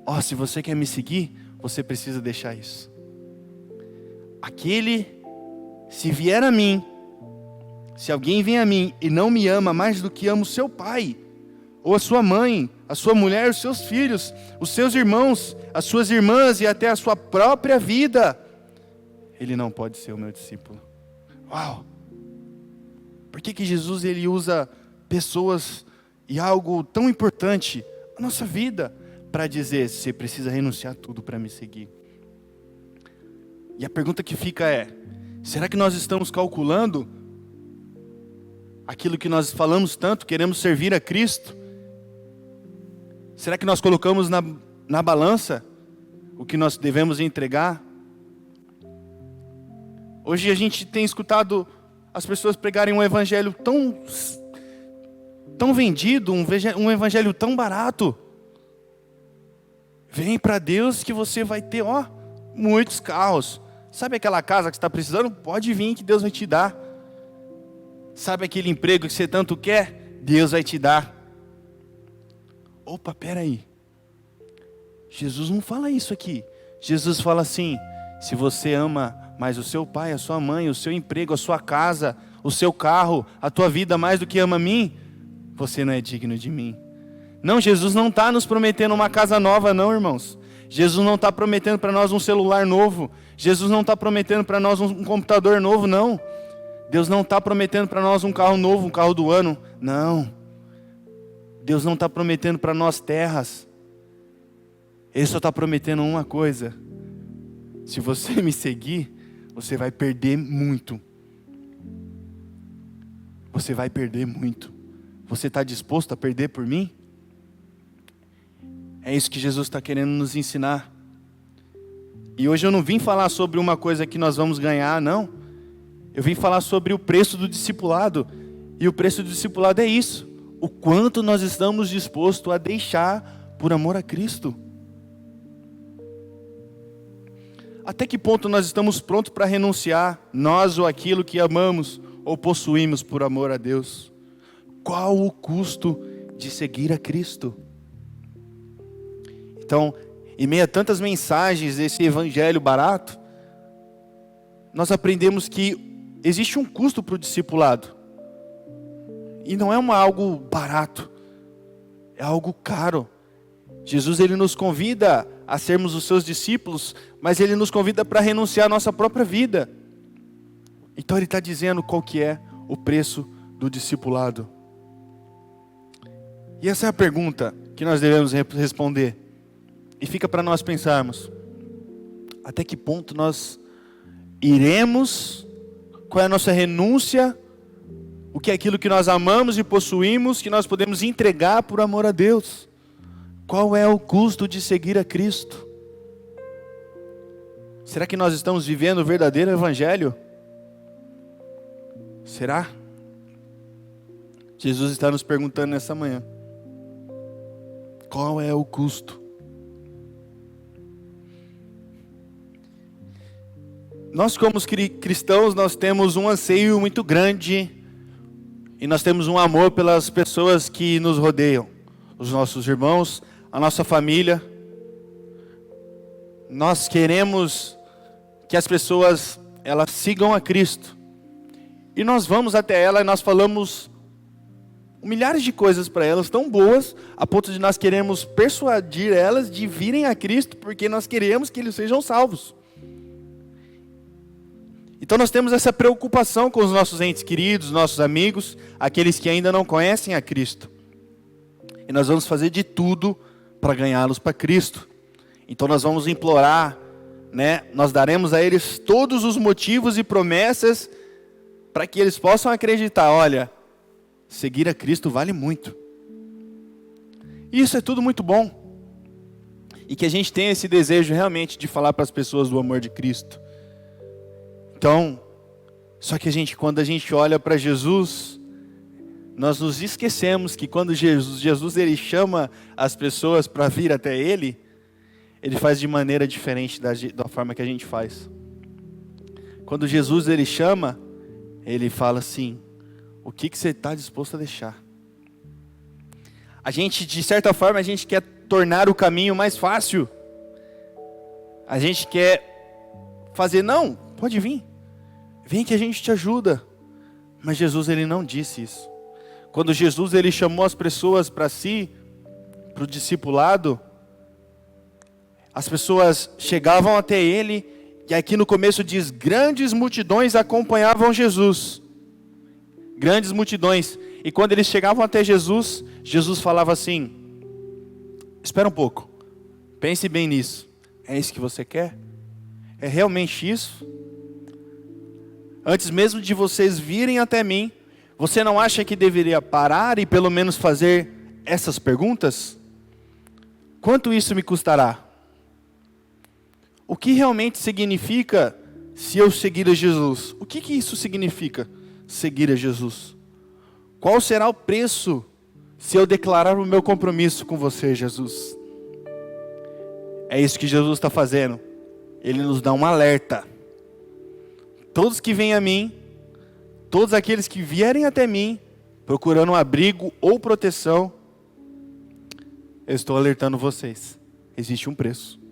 ó, se você quer me seguir, você precisa deixar isso. Aquele, se vier a mim, se alguém vem a mim e não me ama mais do que ama o seu pai, ou a sua mãe, a sua mulher, os seus filhos, os seus irmãos, as suas irmãs e até a sua própria vida, ele não pode ser o meu discípulo. Uau! Por que Jesus ele usa pessoas e algo tão importante, a nossa vida, para dizer: você precisa renunciar tudo para me seguir? E a pergunta que fica é: será que nós estamos calculando aquilo que nós falamos tanto, queremos servir a Cristo? Será que nós colocamos na balança o que nós devemos entregar? Hoje a gente tem escutado as pessoas pregarem um evangelho tão vendido, um evangelho tão barato. Vem para Deus que você vai ter, muitos carros. Sabe aquela casa que você está precisando? Pode vir que Deus vai te dar. Sabe aquele emprego que você tanto quer? Deus vai te dar. Opa, peraí. Jesus não fala isso aqui. Jesus fala assim: se você ama mais o seu pai, a sua mãe, o seu emprego, a sua casa, o seu carro, a tua vida mais do que ama a mim, você não é digno de mim. Não, Jesus não está nos prometendo uma casa nova não, irmãos. Jesus não está prometendo para nós um celular novo. Jesus não está prometendo para nós um computador novo, não. Deus não está prometendo para nós um carro novo, um carro do ano. Não. Deus não está prometendo para nós terras. Ele só está prometendo uma coisa: se você me seguir, você vai perder muito. Você vai perder muito. Você está disposto a perder por mim? É isso que Jesus está querendo nos ensinar. E hoje eu não vim falar sobre uma coisa que nós vamos ganhar, não. Eu vim falar sobre o preço do discipulado. E o preço do discipulado é isso: o quanto nós estamos dispostos a deixar por amor a Cristo. Até que ponto nós estamos prontos para renunciar, nós ou aquilo que amamos ou possuímos por amor a Deus? Qual o custo de seguir a Cristo? Então, em meio a tantas mensagens desse evangelho barato, nós aprendemos que existe um custo para o discipulado. E não é algo barato, é algo caro. Jesus ele nos convida a sermos os seus discípulos, mas ele nos convida para renunciar à nossa própria vida. Então ele está dizendo qual que é o preço do discipulado. E essa é a pergunta que nós devemos responder. E fica para nós pensarmos: até que ponto nós iremos, qual é a nossa renúncia, o que é aquilo que nós amamos e possuímos, que nós podemos entregar por amor a Deus? Qual é o custo de seguir a Cristo? Será que nós estamos vivendo o verdadeiro evangelho? Será? Jesus está nos perguntando nessa manhã. Qual é o custo? Nós como cristãos, nós temos um anseio muito grande e nós temos um amor pelas pessoas que nos rodeiam, os nossos irmãos, a nossa família. Nós queremos que as pessoas elas sigam a Cristo. E nós vamos até ela e nós falamos milhares de coisas para elas tão boas, a ponto de nós queremos persuadir elas de virem a Cristo, porque nós queremos que eles sejam salvos. Então nós temos essa preocupação com os nossos entes queridos, nossos amigos, aqueles que ainda não conhecem a Cristo. E nós vamos fazer de tudo para ganhá-los para Cristo. Então nós vamos implorar, né? Nós daremos a eles todos os motivos e promessas para que eles possam acreditar, olha, seguir a Cristo vale muito. Isso é tudo muito bom. E que a gente tenha esse desejo realmente de falar para as pessoas do amor de Cristo. Então, só que quando a gente olha para Jesus, nós nos esquecemos que quando Jesus ele chama as pessoas para vir até Ele, Ele faz de maneira diferente da forma que a gente faz. Quando Jesus ele chama, Ele fala assim, o que você está disposto a deixar? A gente, de certa forma, a gente quer tornar o caminho mais fácil. A gente quer fazer, não, pode vir. Vem que a gente te ajuda. Mas Jesus ele não disse isso. Quando Jesus ele chamou as pessoas para si, para o discipulado, as pessoas chegavam até Ele, e aqui no começo diz, grandes multidões acompanhavam Jesus. Grandes multidões. E quando eles chegavam até Jesus, Jesus falava assim, espera um pouco, pense bem nisso. É isso que você quer? É realmente isso? Antes mesmo de vocês virem até mim, você não acha que deveria parar e pelo menos fazer essas perguntas? Quanto isso me custará? O que realmente significa se eu seguir a Jesus? O que isso significa, seguir a Jesus? Qual será o preço se eu declarar o meu compromisso com você, Jesus? É isso que Jesus está fazendo. Ele nos dá um alerta. Todos que vêm a mim, todos aqueles que vierem até mim, procurando um abrigo ou proteção, eu estou alertando vocês. Existe um preço.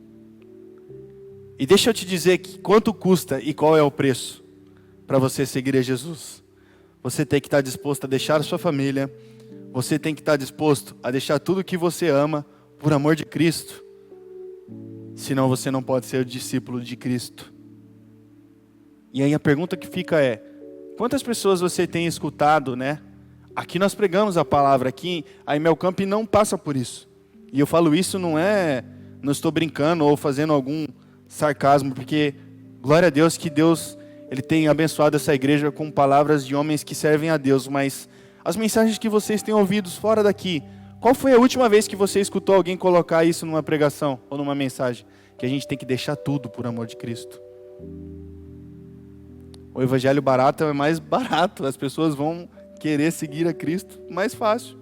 E deixa eu te dizer quanto custa e qual é o preço para você seguir a Jesus. Você tem que estar disposto a deixar a sua família. Você tem que estar disposto a deixar tudo que você ama por amor de Cristo. Senão você não pode ser o discípulo de Cristo. E aí a pergunta que fica é, quantas pessoas você tem escutado, né? Aqui nós pregamos a palavra, aqui a Imel Camp não passa por isso. E eu falo isso não estou brincando ou fazendo algum sarcasmo, porque glória a Deus que Deus ele tem abençoado essa igreja com palavras de homens que servem a Deus, mas as mensagens que vocês têm ouvido fora daqui, qual foi a última vez que você escutou alguém colocar isso numa pregação ou numa mensagem? Que a gente tem que deixar tudo por amor de Cristo. O evangelho barato é mais barato, as pessoas vão querer seguir a Cristo mais fácil.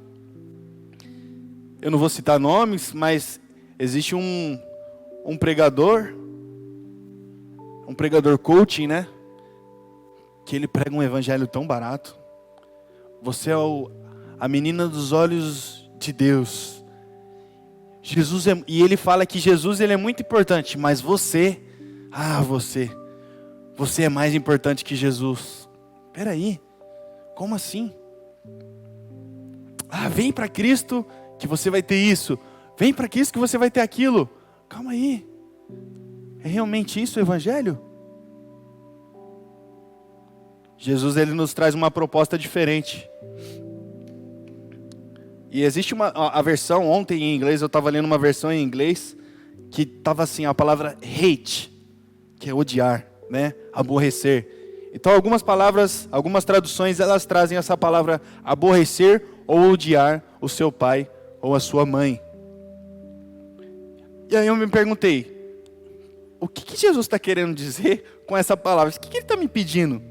Eu não vou citar nomes, mas existe um pregador coaching, né? Que ele prega um evangelho tão barato. Você é a menina dos olhos de Deus. E ele fala que Jesus ele é muito importante, mas você é mais importante que Jesus. Espera aí, como assim? Vem para Cristo que você vai ter isso. Vem para Cristo que você vai ter aquilo. Calma aí. É realmente isso o evangelho? Jesus ele nos traz uma proposta diferente. E existe a versão, ontem em inglês, eu estava lendo uma versão em inglês, que estava assim, a palavra hate, que é odiar, né? Aborrecer. Então algumas traduções, elas trazem essa palavra aborrecer ou odiar o seu pai ou a sua mãe. E aí eu me perguntei, o que Jesus está querendo dizer com essa palavra? O que ele está me pedindo?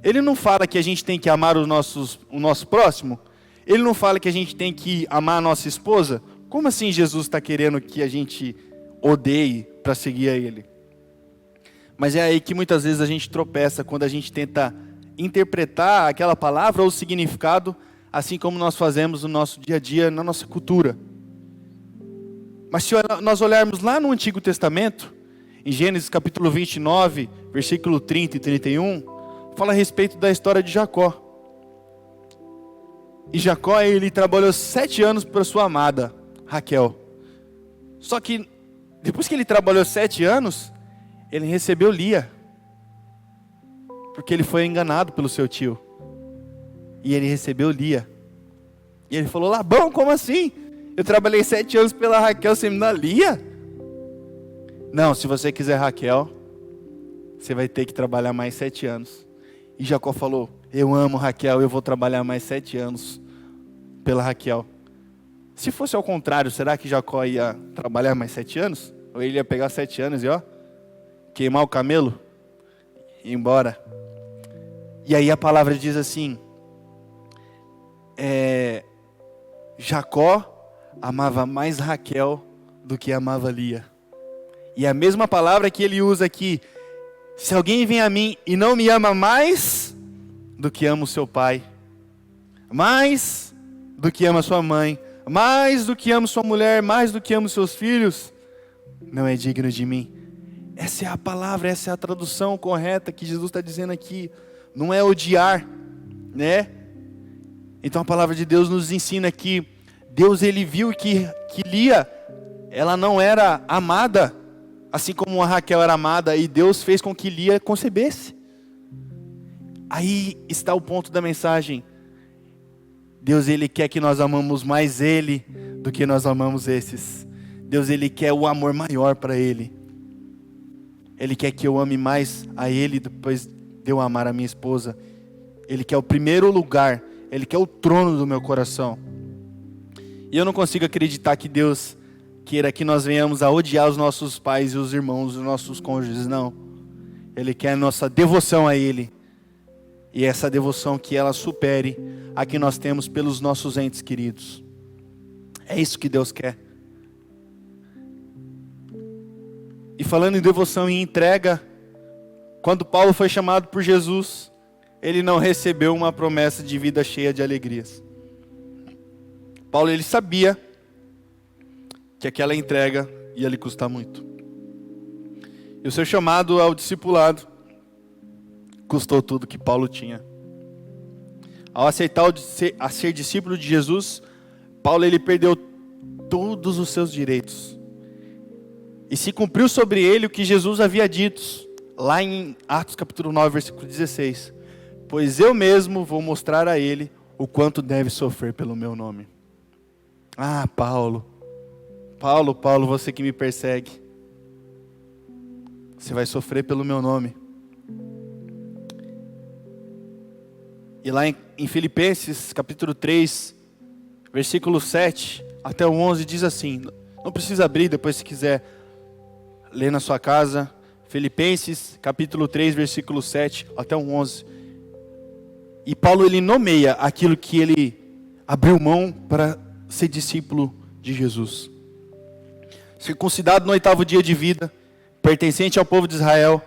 Ele não fala que a gente tem que amar o nosso próximo? Ele não fala que a gente tem que amar a nossa esposa? Como assim Jesus está querendo que a gente odeie para seguir a Ele? Mas é aí que muitas vezes a gente tropeça, quando a gente tenta interpretar aquela palavra ou o significado, assim como nós fazemos no nosso dia a dia, na nossa cultura. Mas se nós olharmos lá no Antigo Testamento, em Gênesis capítulo 29, versículo 30 e 31, fala a respeito da história de Jacó. E Jacó, ele trabalhou 7 anos para sua amada, Raquel. Só que, depois que ele trabalhou 7 anos, ele recebeu Lia. Porque ele foi enganado pelo seu tio. E ele recebeu Lia. E ele falou: Labão, como assim? Eu trabalhei 7 anos pela Raquel, você me dá Lia? Não, se você quiser Raquel, você vai ter que trabalhar mais 7 anos. E Jacó falou: eu amo Raquel, eu vou trabalhar mais 7 anos pela Raquel. Se fosse ao contrário, será que Jacó ia trabalhar mais 7 anos? Ou ele ia pegar 7 anos e queimar o camelo e ir embora? E aí a palavra diz assim, Jacó amava mais Raquel do que amava Lia. E a mesma palavra que ele usa aqui: se alguém vem a mim e não me ama mais do que ama o seu pai, mais do que ama sua mãe, mais do que ama sua mulher, mais do que ama os seus filhos, não é digno de mim. Essa é a palavra, essa é a tradução correta que Jesus está dizendo aqui. Não é odiar, né? Então a palavra de Deus nos ensina que Deus, ele viu que Lia, ela não era amada, assim como a Raquel era amada, e Deus fez com que Lia concebesse. Aí está o ponto da mensagem. Deus, ele quer que nós amamos mais Ele do que nós amamos esses. Deus, ele quer o amor maior para Ele. Ele quer que eu ame mais a Ele depois de eu amar a minha esposa. Ele quer o primeiro lugar. Ele quer o trono do meu coração. E eu não consigo acreditar que Deus queira que nós venhamos a odiar os nossos pais e os irmãos, os nossos cônjuges. Não. Ele quer a nossa devoção a Ele. E essa devoção que ela supere a que nós temos pelos nossos entes queridos. É isso que Deus quer. E falando em devoção e entrega, quando Paulo foi chamado por Jesus, ele não recebeu uma promessa de vida cheia de alegrias. Paulo, ele sabia que aquela entrega ia lhe custar muito. E o seu chamado ao discipulado custou tudo que Paulo tinha. Ao aceitar a ser discípulo de Jesus, Paulo, ele perdeu todos os seus direitos. E se cumpriu sobre ele o que Jesus havia dito, lá em Atos capítulo 9, versículo 16. Pois eu mesmo vou mostrar a ele o quanto deve sofrer pelo meu nome. Ah, Paulo, você que me persegue. Você vai sofrer pelo meu nome. E lá em Filipenses capítulo 3, versículo 7 até o 11 diz assim, não precisa abrir, depois se quiser ler na sua casa, Filipenses capítulo 3, versículo 7 até o 11. E Paulo, ele nomeia aquilo que ele abriu mão para ser discípulo de Jesus. Circuncidado no 8º dia de vida, pertencente ao povo de Israel,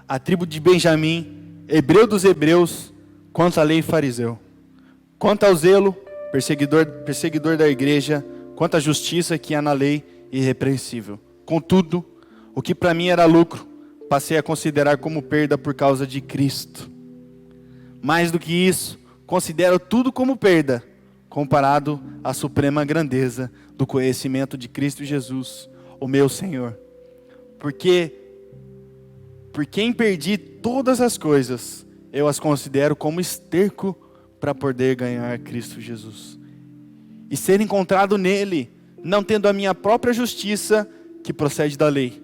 à tribo de Benjamim, hebreu dos hebreus, quanto à lei, fariseu. Quanto ao zelo, perseguidor da igreja, quanto à justiça que há na lei, irrepreensível. Contudo, o que para mim era lucro, passei a considerar como perda por causa de Cristo. Mais do que isso, considero tudo como perda, comparado à suprema grandeza do conhecimento de Cristo Jesus, o meu Senhor. Porque por quem perdi todas as coisas, eu as considero como esterco para poder ganhar Cristo Jesus. E ser encontrado nele, não tendo a minha própria justiça que procede da lei,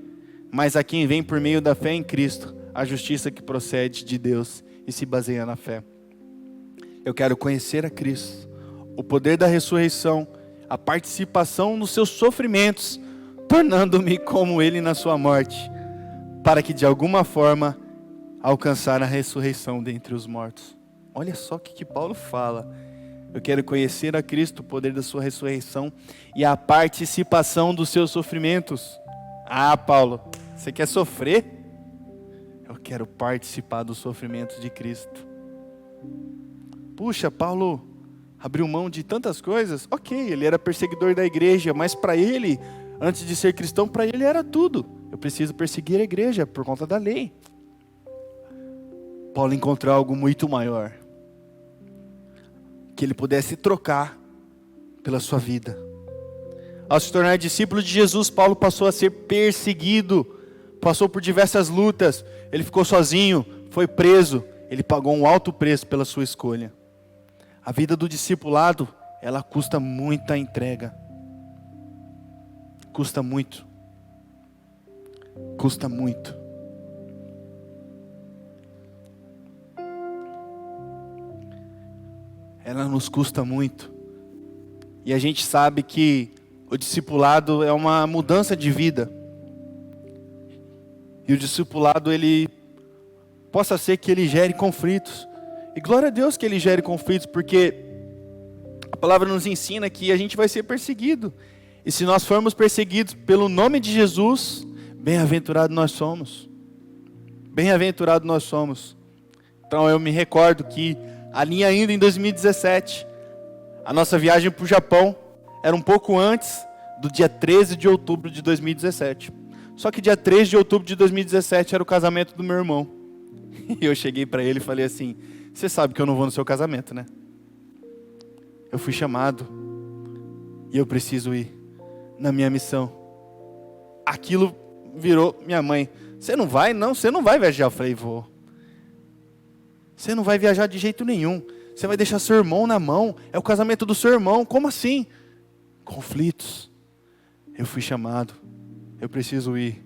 mas a quem vem por meio da fé em Cristo, a justiça que procede de Deus e se baseia na fé. Eu quero conhecer a Cristo, o poder da ressurreição, a participação nos seus sofrimentos, tornando-me como Ele na sua morte, para que de alguma forma alcançar a ressurreição dentre os mortos. Olha só o que Paulo fala. Eu quero conhecer a Cristo, o poder da sua ressurreição e a participação dos seus sofrimentos. Ah, Paulo, você quer sofrer? Eu quero participar dos sofrimentos de Cristo. Puxa, Paulo abriu mão de tantas coisas. Ok, ele era perseguidor da igreja, mas para ele, antes de ser cristão, para ele era tudo. Eu preciso perseguir a igreja por conta da lei. Paulo encontrou algo muito maior, que ele pudesse trocar pela sua vida. Ao se tornar discípulo de Jesus, Paulo passou a ser perseguido, passou por diversas lutas, ele ficou sozinho, foi preso, ele pagou um alto preço pela sua escolha. A vida do discipulado, ela custa muita entrega. Custa muito. Custa muito. Ela nos custa muito. E a gente sabe que o discipulado é uma mudança de vida. E o discipulado, ele possa ser que ele gere conflitos. E glória a Deus que ele gere conflitos, porque a palavra nos ensina que a gente vai ser perseguido. E se nós formos perseguidos pelo nome de Jesus, bem-aventurado nós somos. Bem-aventurado nós somos. Então eu me recordo que ali ainda em 2017, a nossa viagem para o Japão era um pouco antes do dia 13 de outubro de 2017. Só que dia 13 de outubro de 2017 era o casamento do meu irmão. E eu cheguei para ele e falei assim: você sabe que eu não vou no seu casamento, né? Eu fui chamado e eu preciso ir na minha missão. Aquilo virou minha mãe: você não vai? Não, você não vai viajar. Eu falei: vou. Você não vai viajar de jeito nenhum. Você vai deixar seu irmão na mão. É o casamento do seu irmão. Como assim? Conflitos. Eu fui chamado. Eu preciso ir.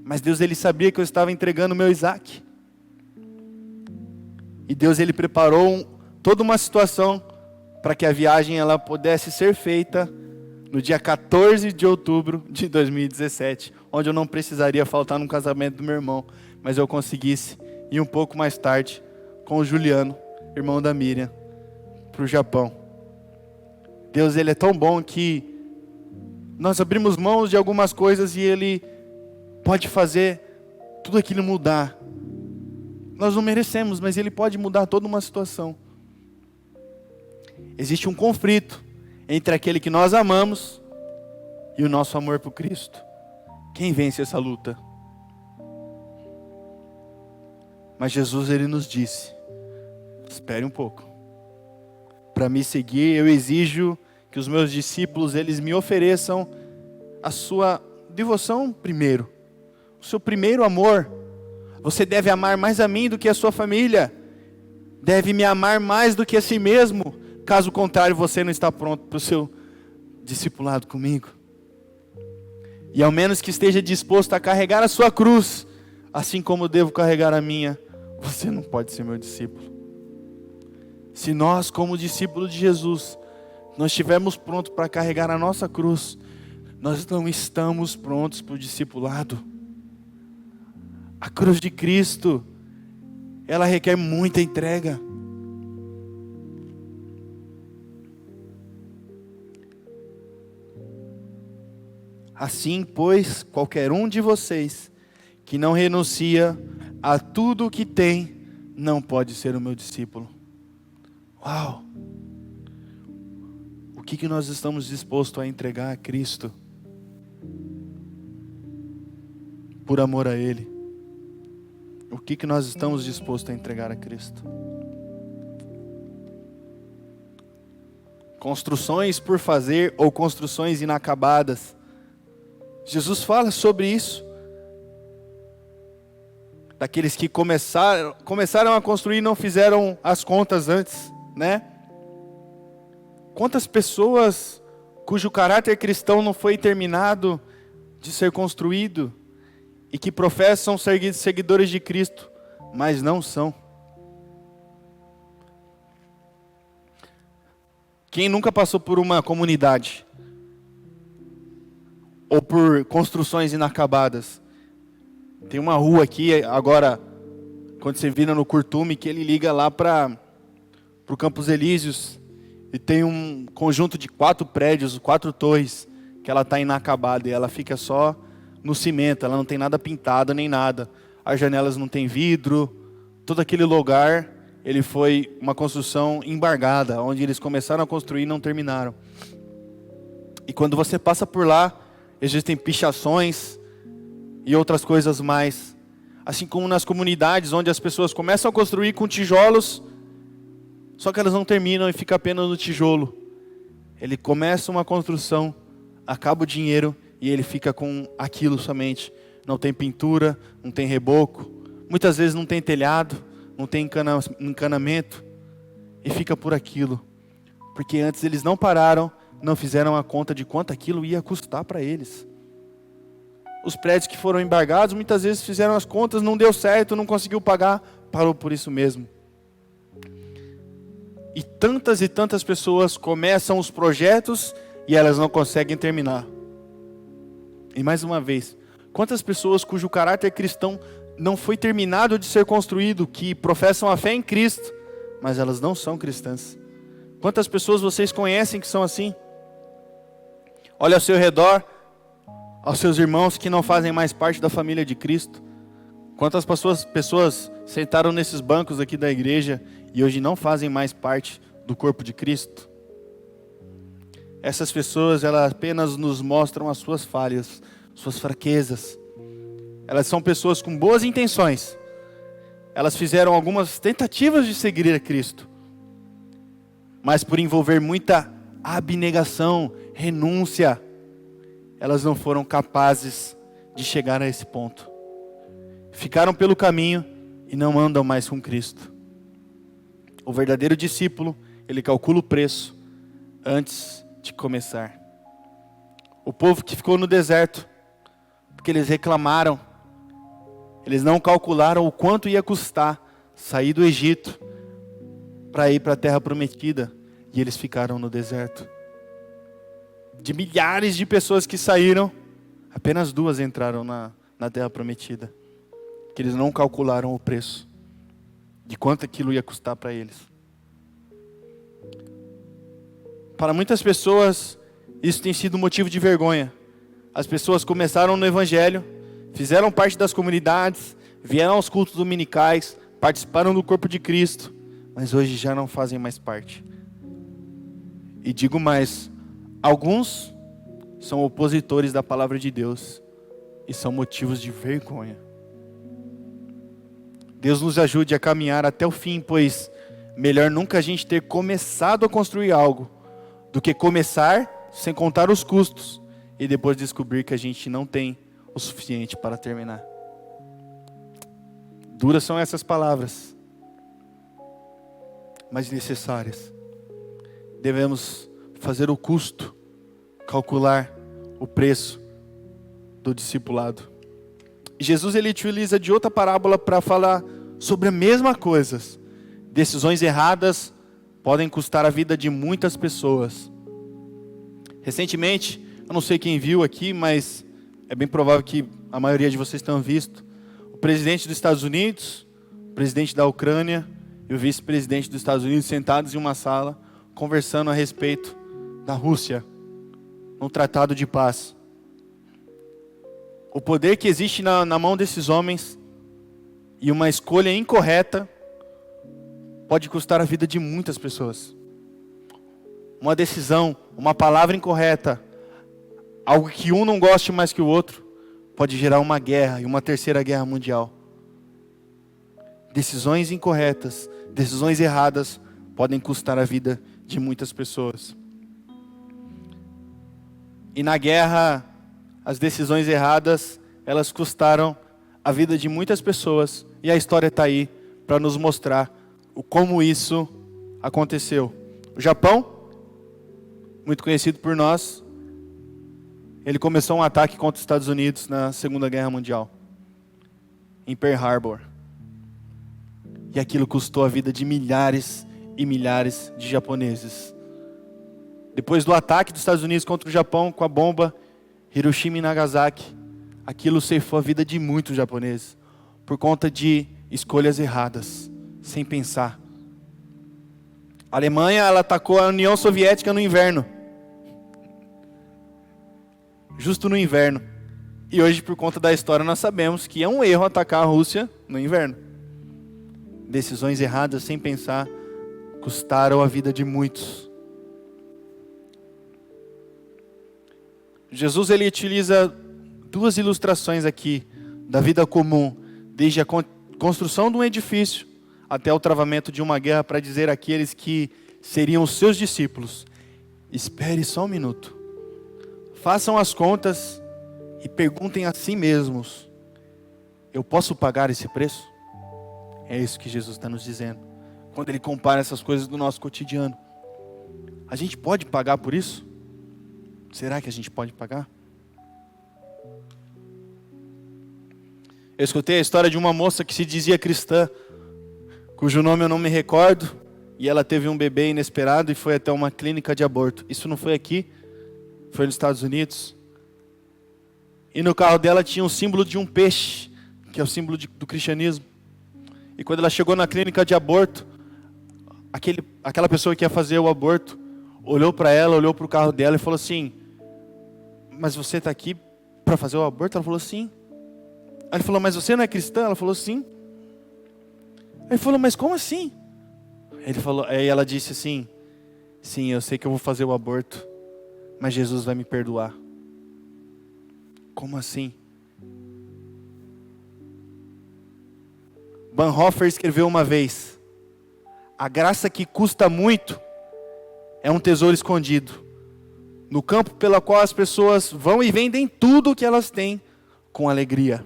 Mas Deus, ele sabia que eu estava entregando o meu Isaac. E Deus, ele preparou toda uma situação para que a viagem ela pudesse ser feita no dia 14 de outubro de 2017, onde eu não precisaria faltar no casamento do meu irmão, mas eu conseguisse ir um pouco mais tarde com o Juliano, irmão da Miriam, para o Japão. Deus, ele é tão bom que nós abrimos mãos de algumas coisas e ele pode fazer tudo aquilo mudar. Nós não merecemos, mas ele pode mudar toda uma situação. Existe um conflito entre aquele que nós amamos e o nosso amor por Cristo. Quem vence essa luta? Mas Jesus, ele nos disse: espere um pouco. Para me seguir, eu exijo que os meus discípulos, eles me ofereçam a sua devoção primeiro. O seu primeiro amor. Você deve amar mais a mim do que a sua família. Deve me amar mais do que a si mesmo. Caso contrário, você não está pronto para o seu discipulado comigo. E ao menos que esteja disposto a carregar a sua cruz, assim como eu devo carregar a minha, você não pode ser meu discípulo. Se nós, como discípulos de Jesus, nós estivermos prontos para carregar a nossa cruz, nós não estamos prontos para o discipulado. A cruz de Cristo, ela requer muita entrega. Assim, pois, qualquer um de vocês que não renuncia a tudo o que tem, não pode ser o meu discípulo. Uau! O que nós estamos dispostos a entregar a Cristo? Por amor a Ele. O que nós estamos dispostos a entregar a Cristo? Construções por fazer ou construções inacabadas. Jesus fala sobre isso. Daqueles que começaram a construir e não fizeram as contas antes, né? Quantas pessoas cujo caráter cristão não foi terminado de ser construído e que professam ser seguidores de Cristo, mas não são. Quem nunca passou por uma comunidade ou por construções inacabadas? Tem uma rua aqui agora quando você vira no Curtume, que ele liga lá para o Campos Elíseos, e tem um conjunto de 4 prédios, 4 torres, que ela está inacabada, e ela fica só no cimento, ela não tem nada pintado nem nada. As janelas não tem vidro, todo aquele lugar, ele foi uma construção embargada, onde eles começaram a construir e não terminaram. E quando você passa por lá, existem pichações e outras coisas mais. Assim como nas comunidades, onde as pessoas começam a construir com tijolos, só que elas não terminam e fica apenas no tijolo. Ele começa uma construção, acaba o dinheiro e ele fica com aquilo somente. Não tem pintura, não tem reboco, muitas vezes não tem telhado, não tem encanamento, e fica por aquilo. Porque antes eles não pararam, não fizeram a conta de quanto aquilo ia custar para eles. Os prédios que foram embargados, muitas vezes fizeram as contas, não deu certo, não conseguiu pagar, parou por isso mesmo. E tantas pessoas começam os projetos e elas não conseguem terminar. E mais uma vez, quantas pessoas cujo caráter cristão não foi terminado de ser construído, que professam a fé em Cristo, mas elas não são cristãs? Quantas pessoas vocês conhecem que são assim? Olha ao seu redor, aos seus irmãos que não fazem mais parte da família de Cristo. Quantas pessoas sentaram nesses bancos aqui da igreja e hoje não fazem mais parte do corpo de Cristo? Essas pessoas, elas apenas nos mostram as suas falhas, suas fraquezas. Elas são pessoas com boas intenções. Elas fizeram algumas tentativas de seguir a Cristo, mas por envolver muita abnegação, renúncia, elas não foram capazes de chegar a esse ponto. Ficaram pelo caminho e não andam mais com Cristo. O verdadeiro discípulo, ele calcula o preço antes de começar. O povo que ficou no deserto, porque eles reclamaram, eles não calcularam o quanto ia custar sair do Egito para ir para a terra prometida, e eles ficaram no deserto. De milhares de pessoas que saíram, apenas 2 entraram na terra prometida, que eles não calcularam o preço de quanto aquilo ia custar para eles. Para muitas pessoas, isso tem sido motivo de vergonha. As pessoas começaram no Evangelho, fizeram parte das comunidades, vieram aos cultos dominicais, participaram do corpo de Cristo, mas hoje já não fazem mais parte. E digo mais, alguns são opositores da palavra de Deus e são motivos de vergonha. Deus nos ajude a caminhar até o fim, pois melhor nunca a gente ter começado a construir algo do que começar sem contar os custos e depois descobrir que a gente não tem o suficiente para terminar. Duras são essas palavras, mas necessárias. Devemos fazer o custo, calcular o preço do discipulado. Jesus, ele utiliza de outra parábola para falar sobre a mesma coisa. Decisões erradas podem custar a vida de muitas pessoas. Recentemente, eu não sei quem viu aqui, mas é bem provável que a maioria de vocês tenham visto, o presidente dos Estados Unidos, o presidente da Ucrânia e o vice-presidente dos Estados Unidos sentados em uma sala, conversando a respeito da Rússia, num tratado de paz. O poder que existe na mão desses homens e uma escolha incorreta pode custar a vida de muitas pessoas. Uma decisão, uma palavra incorreta, algo que um não goste mais que o outro, pode gerar uma guerra e uma terceira guerra mundial. Decisões incorretas, decisões erradas podem custar a vida de muitas pessoas. E na guerra, as decisões erradas, elas custaram a vida de muitas pessoas. E a história está aí para nos mostrar como isso aconteceu. O Japão, muito conhecido por nós, ele começou um ataque contra os Estados Unidos na Segunda Guerra Mundial, em Pearl Harbor. E aquilo custou a vida de milhares e milhares de japoneses. Depois do ataque dos Estados Unidos contra o Japão com a bomba Hiroshima e Nagasaki, aquilo ceifou a vida de muitos japoneses, por conta de escolhas erradas, sem pensar. A Alemanha, ela atacou a União Soviética no inverno. Justo no inverno. E hoje, por conta da história, nós sabemos que é um erro atacar a Rússia no inverno. Decisões erradas, sem pensar, custaram a vida de muitos. Jesus, ele utiliza duas ilustrações aqui da vida comum, desde a construção de um edifício até o travamento de uma guerra, para dizer àqueles que seriam os seus discípulos: espere só um minuto, façam as contas e perguntem a si mesmos: eu posso pagar esse preço? É isso que Jesus está nos dizendo, quando Ele compara essas coisas do nosso cotidiano. A gente pode pagar por isso? Será que a gente pode pagar? Eu escutei a história de uma moça que se dizia cristã, cujo nome eu não me recordo, e ela teve um bebê inesperado e foi até uma clínica de aborto. Isso não foi aqui, foi nos Estados Unidos. E no carro dela tinha um símbolo de um peixe, que é o símbolo do cristianismo. E quando ela chegou na clínica de aborto, aquela pessoa que ia fazer o aborto olhou para ela, olhou para o carro dela e falou assim: mas você está aqui para fazer o aborto? Ela falou sim. Aí ele falou: mas você não é cristã? Ela falou sim. Aí ele falou: mas como assim? Aí ela disse assim: sim, eu sei que eu vou fazer o aborto, mas Jesus vai me perdoar. Como assim? Bonhoeffer escreveu uma vez: a graça que custa muito é um tesouro escondido, no campo pelo qual as pessoas vão e vendem tudo o que elas têm com alegria.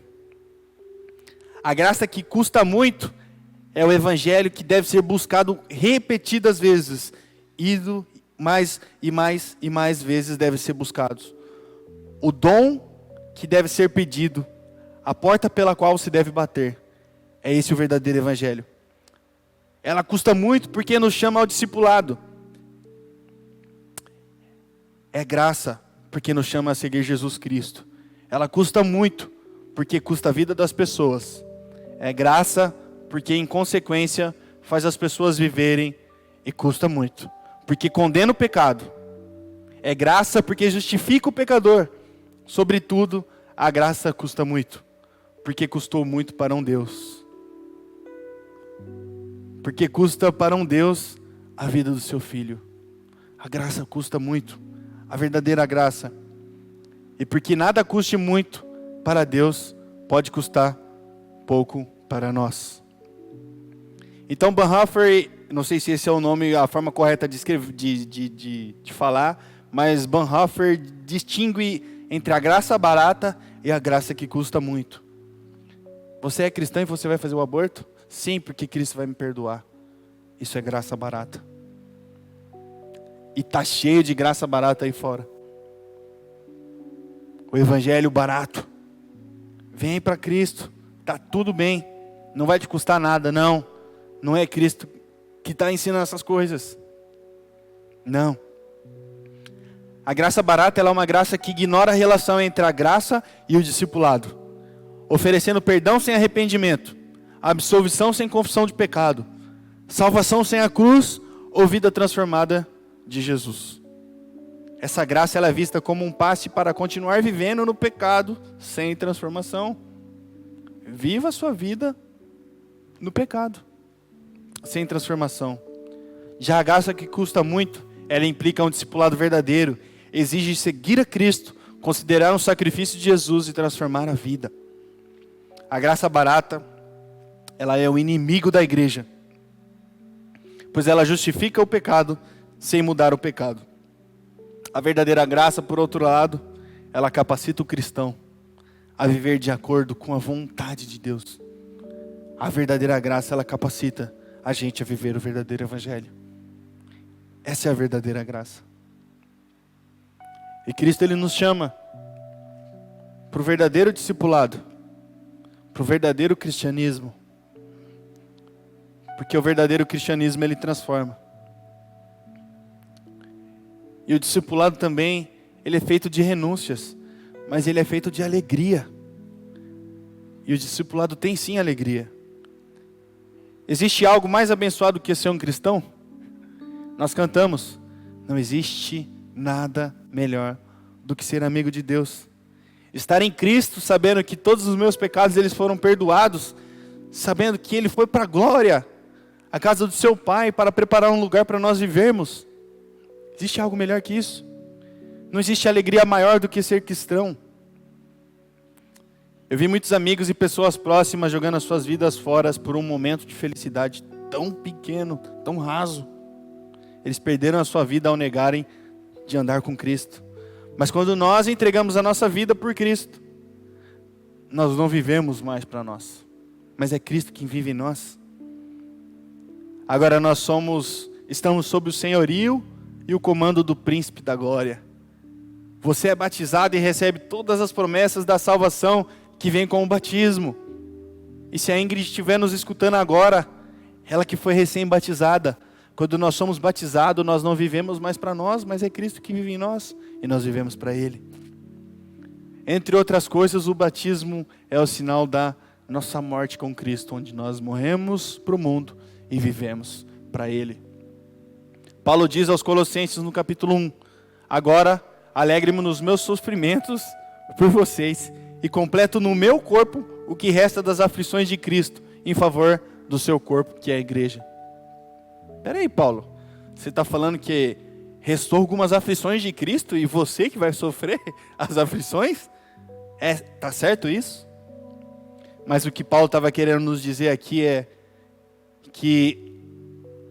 A graça que custa muito é o evangelho que deve ser buscado repetidas vezes, ido mais e mais e mais vezes deve ser buscado. O dom que deve ser pedido, a porta pela qual se deve bater. É esse o verdadeiro evangelho. Ela custa muito porque nos chama ao discipulado. É graça porque nos chama a seguir Jesus Cristo. Ela custa muito porque custa a vida das pessoas. É graça porque, em consequência, faz as pessoas viverem, e custa muito porque condena o pecado. É graça porque justifica o pecador. Sobretudo, a graça custa muito porque custou muito para um Deus. Porque custa para um Deus a vida do seu filho. A graça custa muito, a verdadeira graça. E porque nada custe muito para Deus, pode custar pouco para nós. Então Bonhoeffer, não sei se esse é o nome, a forma correta de escrever, de falar, mas Bonhoeffer distingue entre a graça barata e a graça que custa muito. Você é cristão e você vai fazer o aborto? Sim, porque Cristo vai me perdoar. Isso é graça barata. E está cheio de graça barata aí fora. O evangelho barato. Vem para Cristo. Está tudo bem. Não vai te custar nada, não. Não é Cristo que está ensinando essas coisas. Não. A graça barata, ela é uma graça que ignora a relação entre a graça e o discipulado, oferecendo perdão sem arrependimento, absolvição sem confissão de pecado, salvação sem a cruz ou vida transformada de Jesus. Essa graça, ela é vista como um passe para continuar vivendo no pecado sem transformação. Viva a sua vida no pecado sem transformação. Já a graça que custa muito, ela implica um discipulado verdadeiro, exige seguir a Cristo, considerar um sacrifício de Jesus e transformar a vida. A graça barata, ela é o inimigo da igreja, pois ela justifica o pecado sem mudar o pecado. A verdadeira graça, por outro lado, ela capacita o cristão a viver de acordo com a vontade de Deus. A verdadeira graça, ela capacita a gente a viver o verdadeiro evangelho. Essa é a verdadeira graça. E Cristo, Ele nos chama para o verdadeiro discipulado, para o verdadeiro cristianismo. Porque o verdadeiro cristianismo, ele transforma. E o discipulado também, ele é feito de renúncias, mas ele é feito de alegria. E o discipulado tem sim alegria. Existe algo mais abençoado do que ser um cristão? Nós cantamos, não existe nada melhor do que ser amigo de Deus. Estar em Cristo, sabendo que todos os meus pecados eles foram perdoados, sabendo que Ele foi para a glória, a casa do seu Pai, para preparar um lugar para nós vivermos. Existe algo melhor que isso? Não existe alegria maior do que ser cristão. Eu vi muitos amigos e pessoas próximas jogando as suas vidas fora por um momento de felicidade tão pequeno, tão raso. Eles perderam a sua vida ao negarem de andar com Cristo. Mas quando nós entregamos a nossa vida por Cristo, nós não vivemos mais para nós, mas é Cristo quem vive em nós. Agora nós estamos sob o senhorio e o comando do Príncipe da Glória. Você é batizado e recebe todas as promessas da salvação que vem com o batismo. E se a Ingrid estiver nos escutando agora, ela que foi recém-batizada, quando nós somos batizados, nós não vivemos mais para nós, mas é Cristo que vive em nós e nós vivemos para Ele. Entre outras coisas, o batismo é o sinal da nossa morte com Cristo, onde nós morremos para o mundo e vivemos para Ele. Paulo diz aos Colossenses no capítulo 1, agora alegre-me nos meus sofrimentos por vocês e completo no meu corpo o que resta das aflições de Cristo em favor do seu corpo, que é a igreja. Espera aí, Paulo, você está falando que restou algumas aflições de Cristo e você que vai sofrer as aflições? Tá certo isso? Mas o que Paulo estava querendo nos dizer aqui é que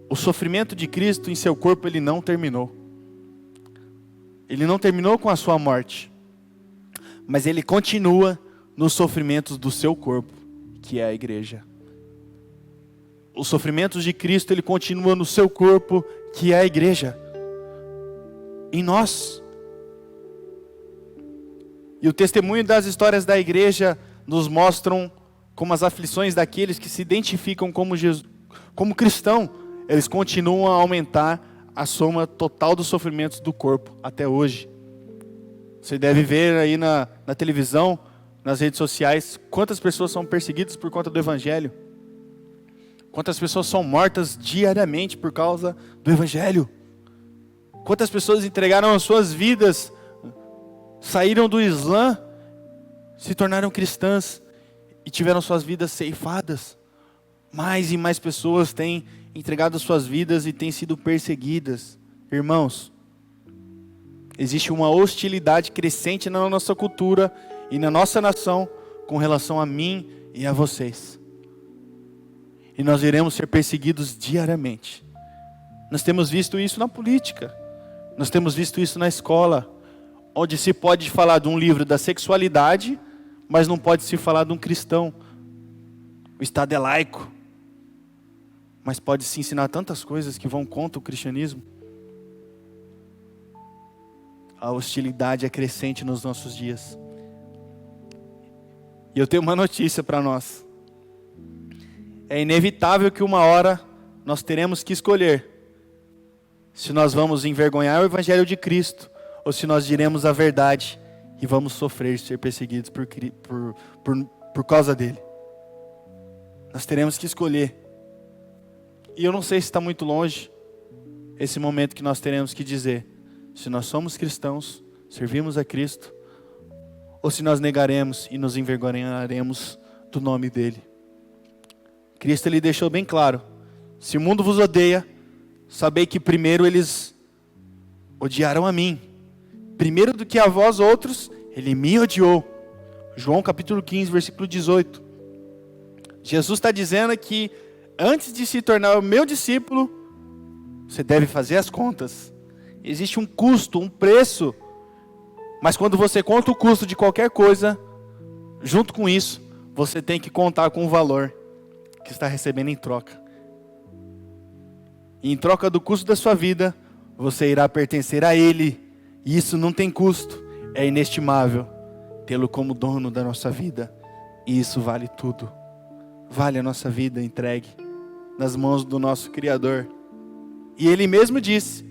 o sofrimento de Cristo em seu corpo ele não terminou. Ele não terminou com a sua morte, mas ele continua nos sofrimentos do seu corpo, que é a igreja. Os sofrimentos de Cristo, ele continua no seu corpo, que é a igreja. Em nós. E o testemunho das histórias da igreja nos mostram como as aflições daqueles que se identificam como cristão, eles continuam a aumentar a soma total dos sofrimentos do corpo até hoje. Você deve ver aí na televisão, nas redes sociais, quantas pessoas são perseguidas por conta do Evangelho. Quantas pessoas são mortas diariamente por causa do Evangelho. Quantas pessoas entregaram as suas vidas, saíram do Islã, se tornaram cristãs e tiveram suas vidas ceifadas. Mais e mais pessoas têm entregado suas vidas e têm sido perseguidas. Irmãos, existe uma hostilidade crescente na nossa cultura e na nossa nação com relação a mim e a vocês. E nós iremos ser perseguidos diariamente. Nós temos visto isso na política. Nós temos visto isso na escola, onde se pode falar de um livro da sexualidade, mas não pode se falar de um cristão. O Estado é laico, mas pode se ensinar tantas coisas que vão contra o cristianismo. A hostilidade é crescente nos nossos dias. E eu tenho uma notícia para nós. É inevitável que uma hora nós teremos que escolher se nós vamos envergonhar o Evangelho de Cristo ou se nós diremos a verdade e vamos sofrer, ser perseguidos por causa dele. Nós teremos que escolher. E eu não sei se está muito longe esse momento que nós teremos que dizer se nós somos cristãos, servimos a Cristo, ou se nós negaremos e nos envergonharemos do nome dele. Cristo ele deixou bem claro, se o mundo vos odeia, sabei que primeiro eles odiaram a mim. Primeiro do que a vós outros, ele me odiou. João capítulo 15, versículo 18. Jesus está dizendo que antes de se tornar o meu discípulo, você deve fazer as contas. Existe um custo, um preço. Mas quando você conta o custo de qualquer coisa, junto com isso, você tem que contar com o valor que está recebendo em troca. E em troca do custo da sua vida, você irá pertencer a Ele. E isso não tem custo, é inestimável. Tê-lo como dono da nossa vida. E isso vale tudo. Vale a nossa vida entregue nas mãos do nosso Criador. E Ele mesmo disse,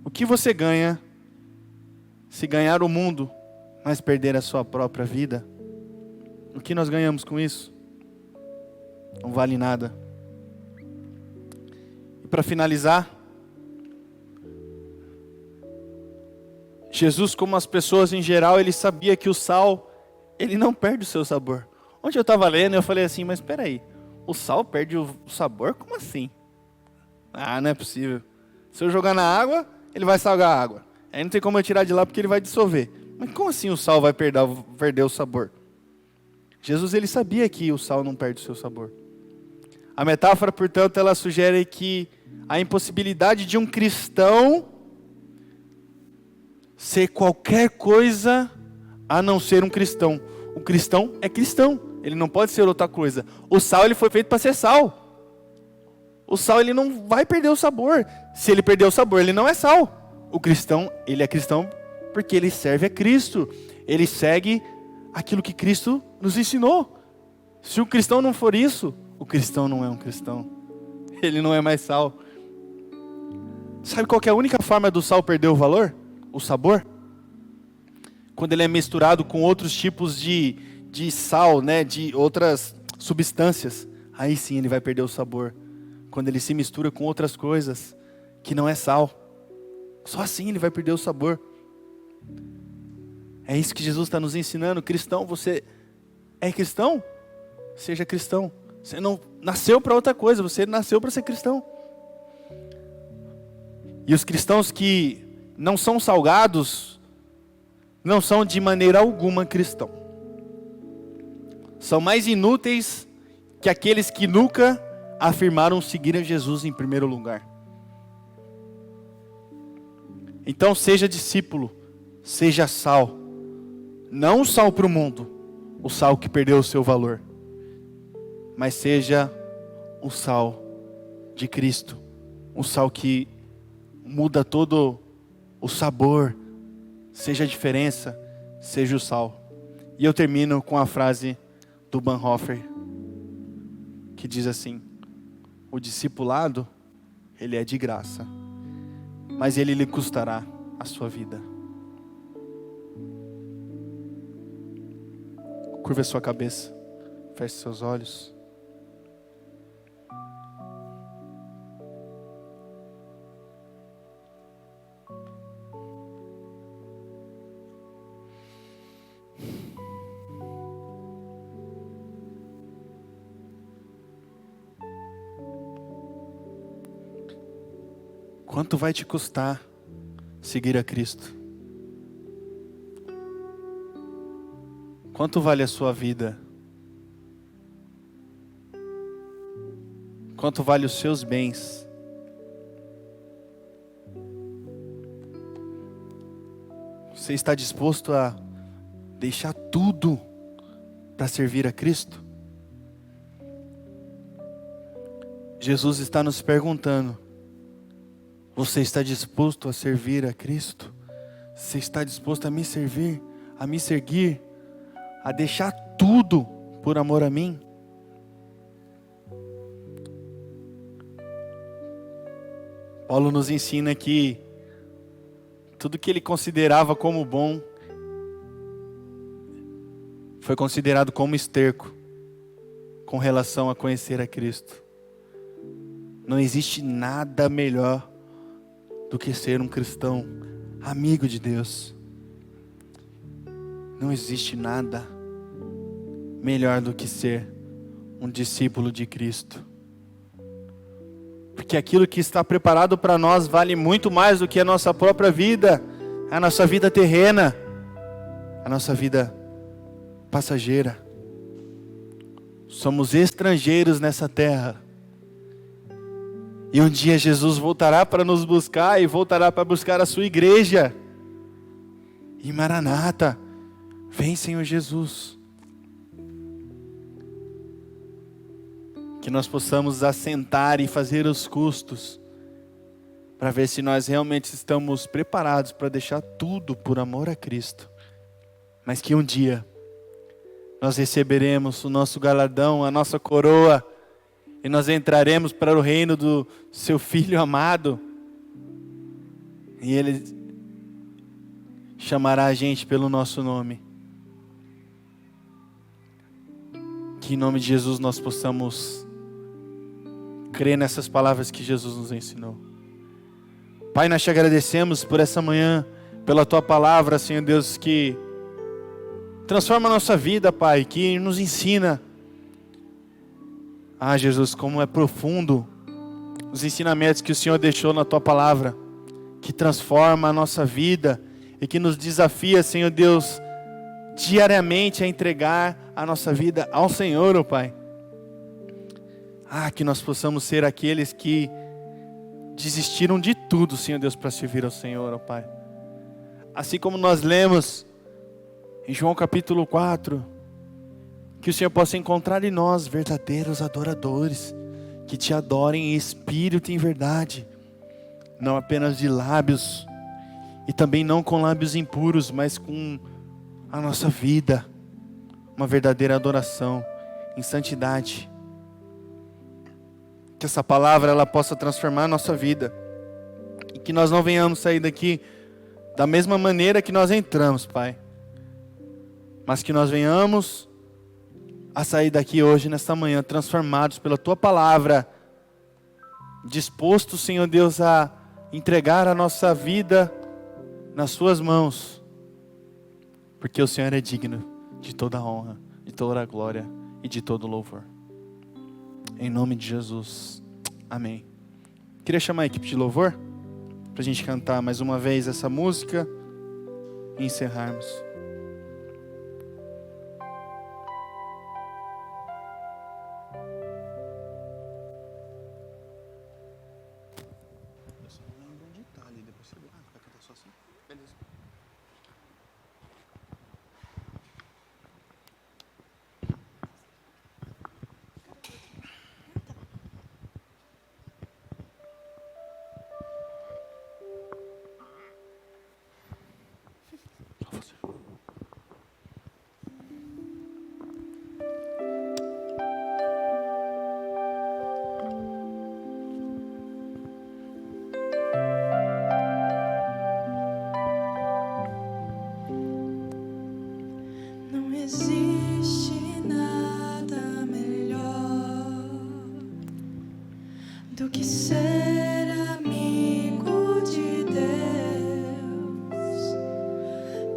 o que você ganha se ganhar o mundo, mas perder a sua própria vida? O que nós ganhamos com isso? Não vale nada. E para finalizar, Jesus, como as pessoas em geral, ele sabia que o sal, ele não perde o seu sabor. Ontem eu estava lendo e eu falei assim, mas espera aí, o sal perde o sabor? Como assim? Ah, não é possível. Se eu jogar na água, ele vai salgar a água. Aí não tem como eu tirar de lá porque ele vai dissolver. Mas como assim o sal vai perder o sabor? Jesus, ele sabia que o sal não perde o seu sabor. A metáfora, portanto, ela sugere que a impossibilidade de um cristão ser qualquer coisa a não ser um cristão. O cristão é cristão, ele não pode ser outra coisa. O sal, ele foi feito para ser sal. O sal, ele não vai perder o sabor. Se ele perder o sabor, ele não é sal. O cristão, ele é cristão porque ele serve a Cristo. Ele segue aquilo que Cristo nos ensinou. Se o cristão não for isso, o cristão não é um cristão. Ele não é mais sal. Sabe qual que é a única forma do sal perder o valor? O sabor? Quando ele é misturado com outros tipos de sal, né? De outras substâncias. Aí sim ele vai perder o sabor. Quando ele se mistura com outras coisas que não é sal. Só assim ele vai perder o sabor. É isso que Jesus está nos ensinando. Cristão, você é cristão? Seja cristão. Você não nasceu para outra coisa, você nasceu para ser cristão. E os cristãos que não são salgados, não são de maneira alguma cristão. São mais inúteis que aqueles que nunca afirmaram seguir a Jesus em primeiro lugar. Então seja discípulo, seja sal. Não o sal para o mundo, o sal que perdeu o seu valor. Mas seja o sal de Cristo. Um sal que muda todo o sabor. Seja a diferença, seja o sal. E eu termino com a frase do Bonhoeffer, que diz assim: o discipulado, ele é de graça, mas ele lhe custará a sua vida. Curva a sua cabeça, feche seus olhos. Quanto vai te custar seguir a Cristo? Quanto vale a sua vida? Quanto vale os seus bens? Você está disposto a deixar tudo para servir a Cristo? Jesus está nos perguntando: você está disposto a servir a Cristo? Você está disposto a me servir, a me seguir, a deixar tudo por amor a mim? Paulo nos ensina que tudo que ele considerava como bom foi considerado como esterco com relação a conhecer a Cristo. Não existe nada melhor do que ser um cristão, amigo de Deus. Não existe nada melhor do que ser um discípulo de Cristo. Porque aquilo que está preparado para nós vale muito mais do que a nossa própria vida, a nossa vida terrena, a nossa vida passageira. Somos estrangeiros nessa terra. E um dia Jesus voltará para nos buscar e voltará para buscar a sua igreja. E Maranata, vem Senhor Jesus. Que nós possamos assentar e fazer os custos para ver se nós realmente estamos preparados para deixar tudo por amor a Cristo. Mas que um dia nós receberemos o nosso galardão, a nossa coroa, e nós entraremos para o reino do seu Filho amado. E Ele chamará a gente pelo nosso nome. Que em nome de Jesus nós possamos crer nessas palavras que Jesus nos ensinou. Pai, nós te agradecemos por essa manhã, pela Tua palavra, Senhor Deus, que transforma a nossa vida, Pai, que nos ensina. Jesus, como é profundo os ensinamentos que o Senhor deixou na Tua palavra, que transforma a nossa vida e que nos desafia, Senhor Deus, diariamente a entregar a nossa vida ao Senhor, Pai. Que nós possamos ser aqueles que desistiram de tudo, Senhor Deus, para servir ao Senhor, Pai. Assim como nós lemos em João capítulo 4, que o Senhor possa encontrar em nós verdadeiros adoradores, que te adorem em espírito e em verdade, não apenas de lábios, e também não com lábios impuros, mas com a nossa vida, uma verdadeira adoração em santidade. Que essa palavra ela possa transformar a nossa vida, e que nós não venhamos sair daqui da mesma maneira que nós entramos, Pai, mas que nós venhamos a sair daqui hoje, nesta manhã, transformados pela Tua palavra, dispostos, Senhor Deus, a entregar a nossa vida nas Suas mãos, porque o Senhor é digno de toda a honra, de toda a glória e de todo o louvor. Em nome de Jesus, amém. Queria chamar a equipe de louvor para a gente cantar mais uma vez essa música e encerrarmos. Não existe nada melhor do que ser amigo de Deus,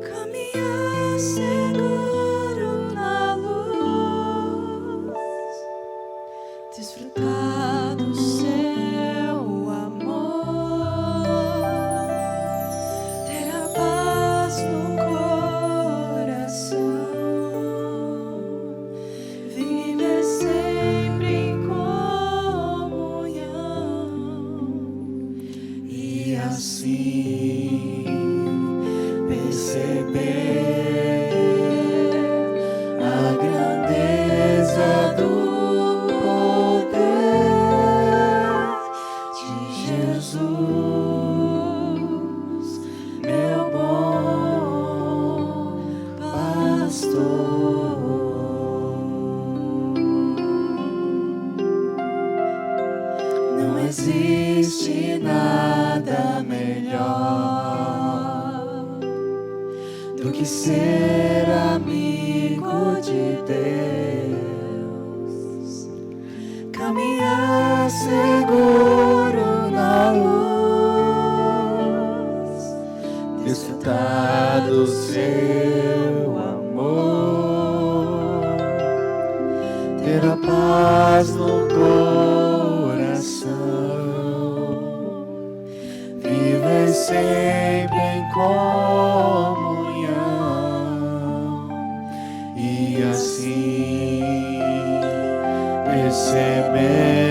caminhar seguro na luz, desfrutar do seu amor, ter a paz no coração, viver sempre em comunhão e assim perceber a grandeza do poder de Jesus, meu bom pastor. Não existe nada melhor do que ser amigo de Deus, caminhar seguro na luz, desfrutar do seu amor, ter a paz no coração, viver sempre em comunhão e assim perceber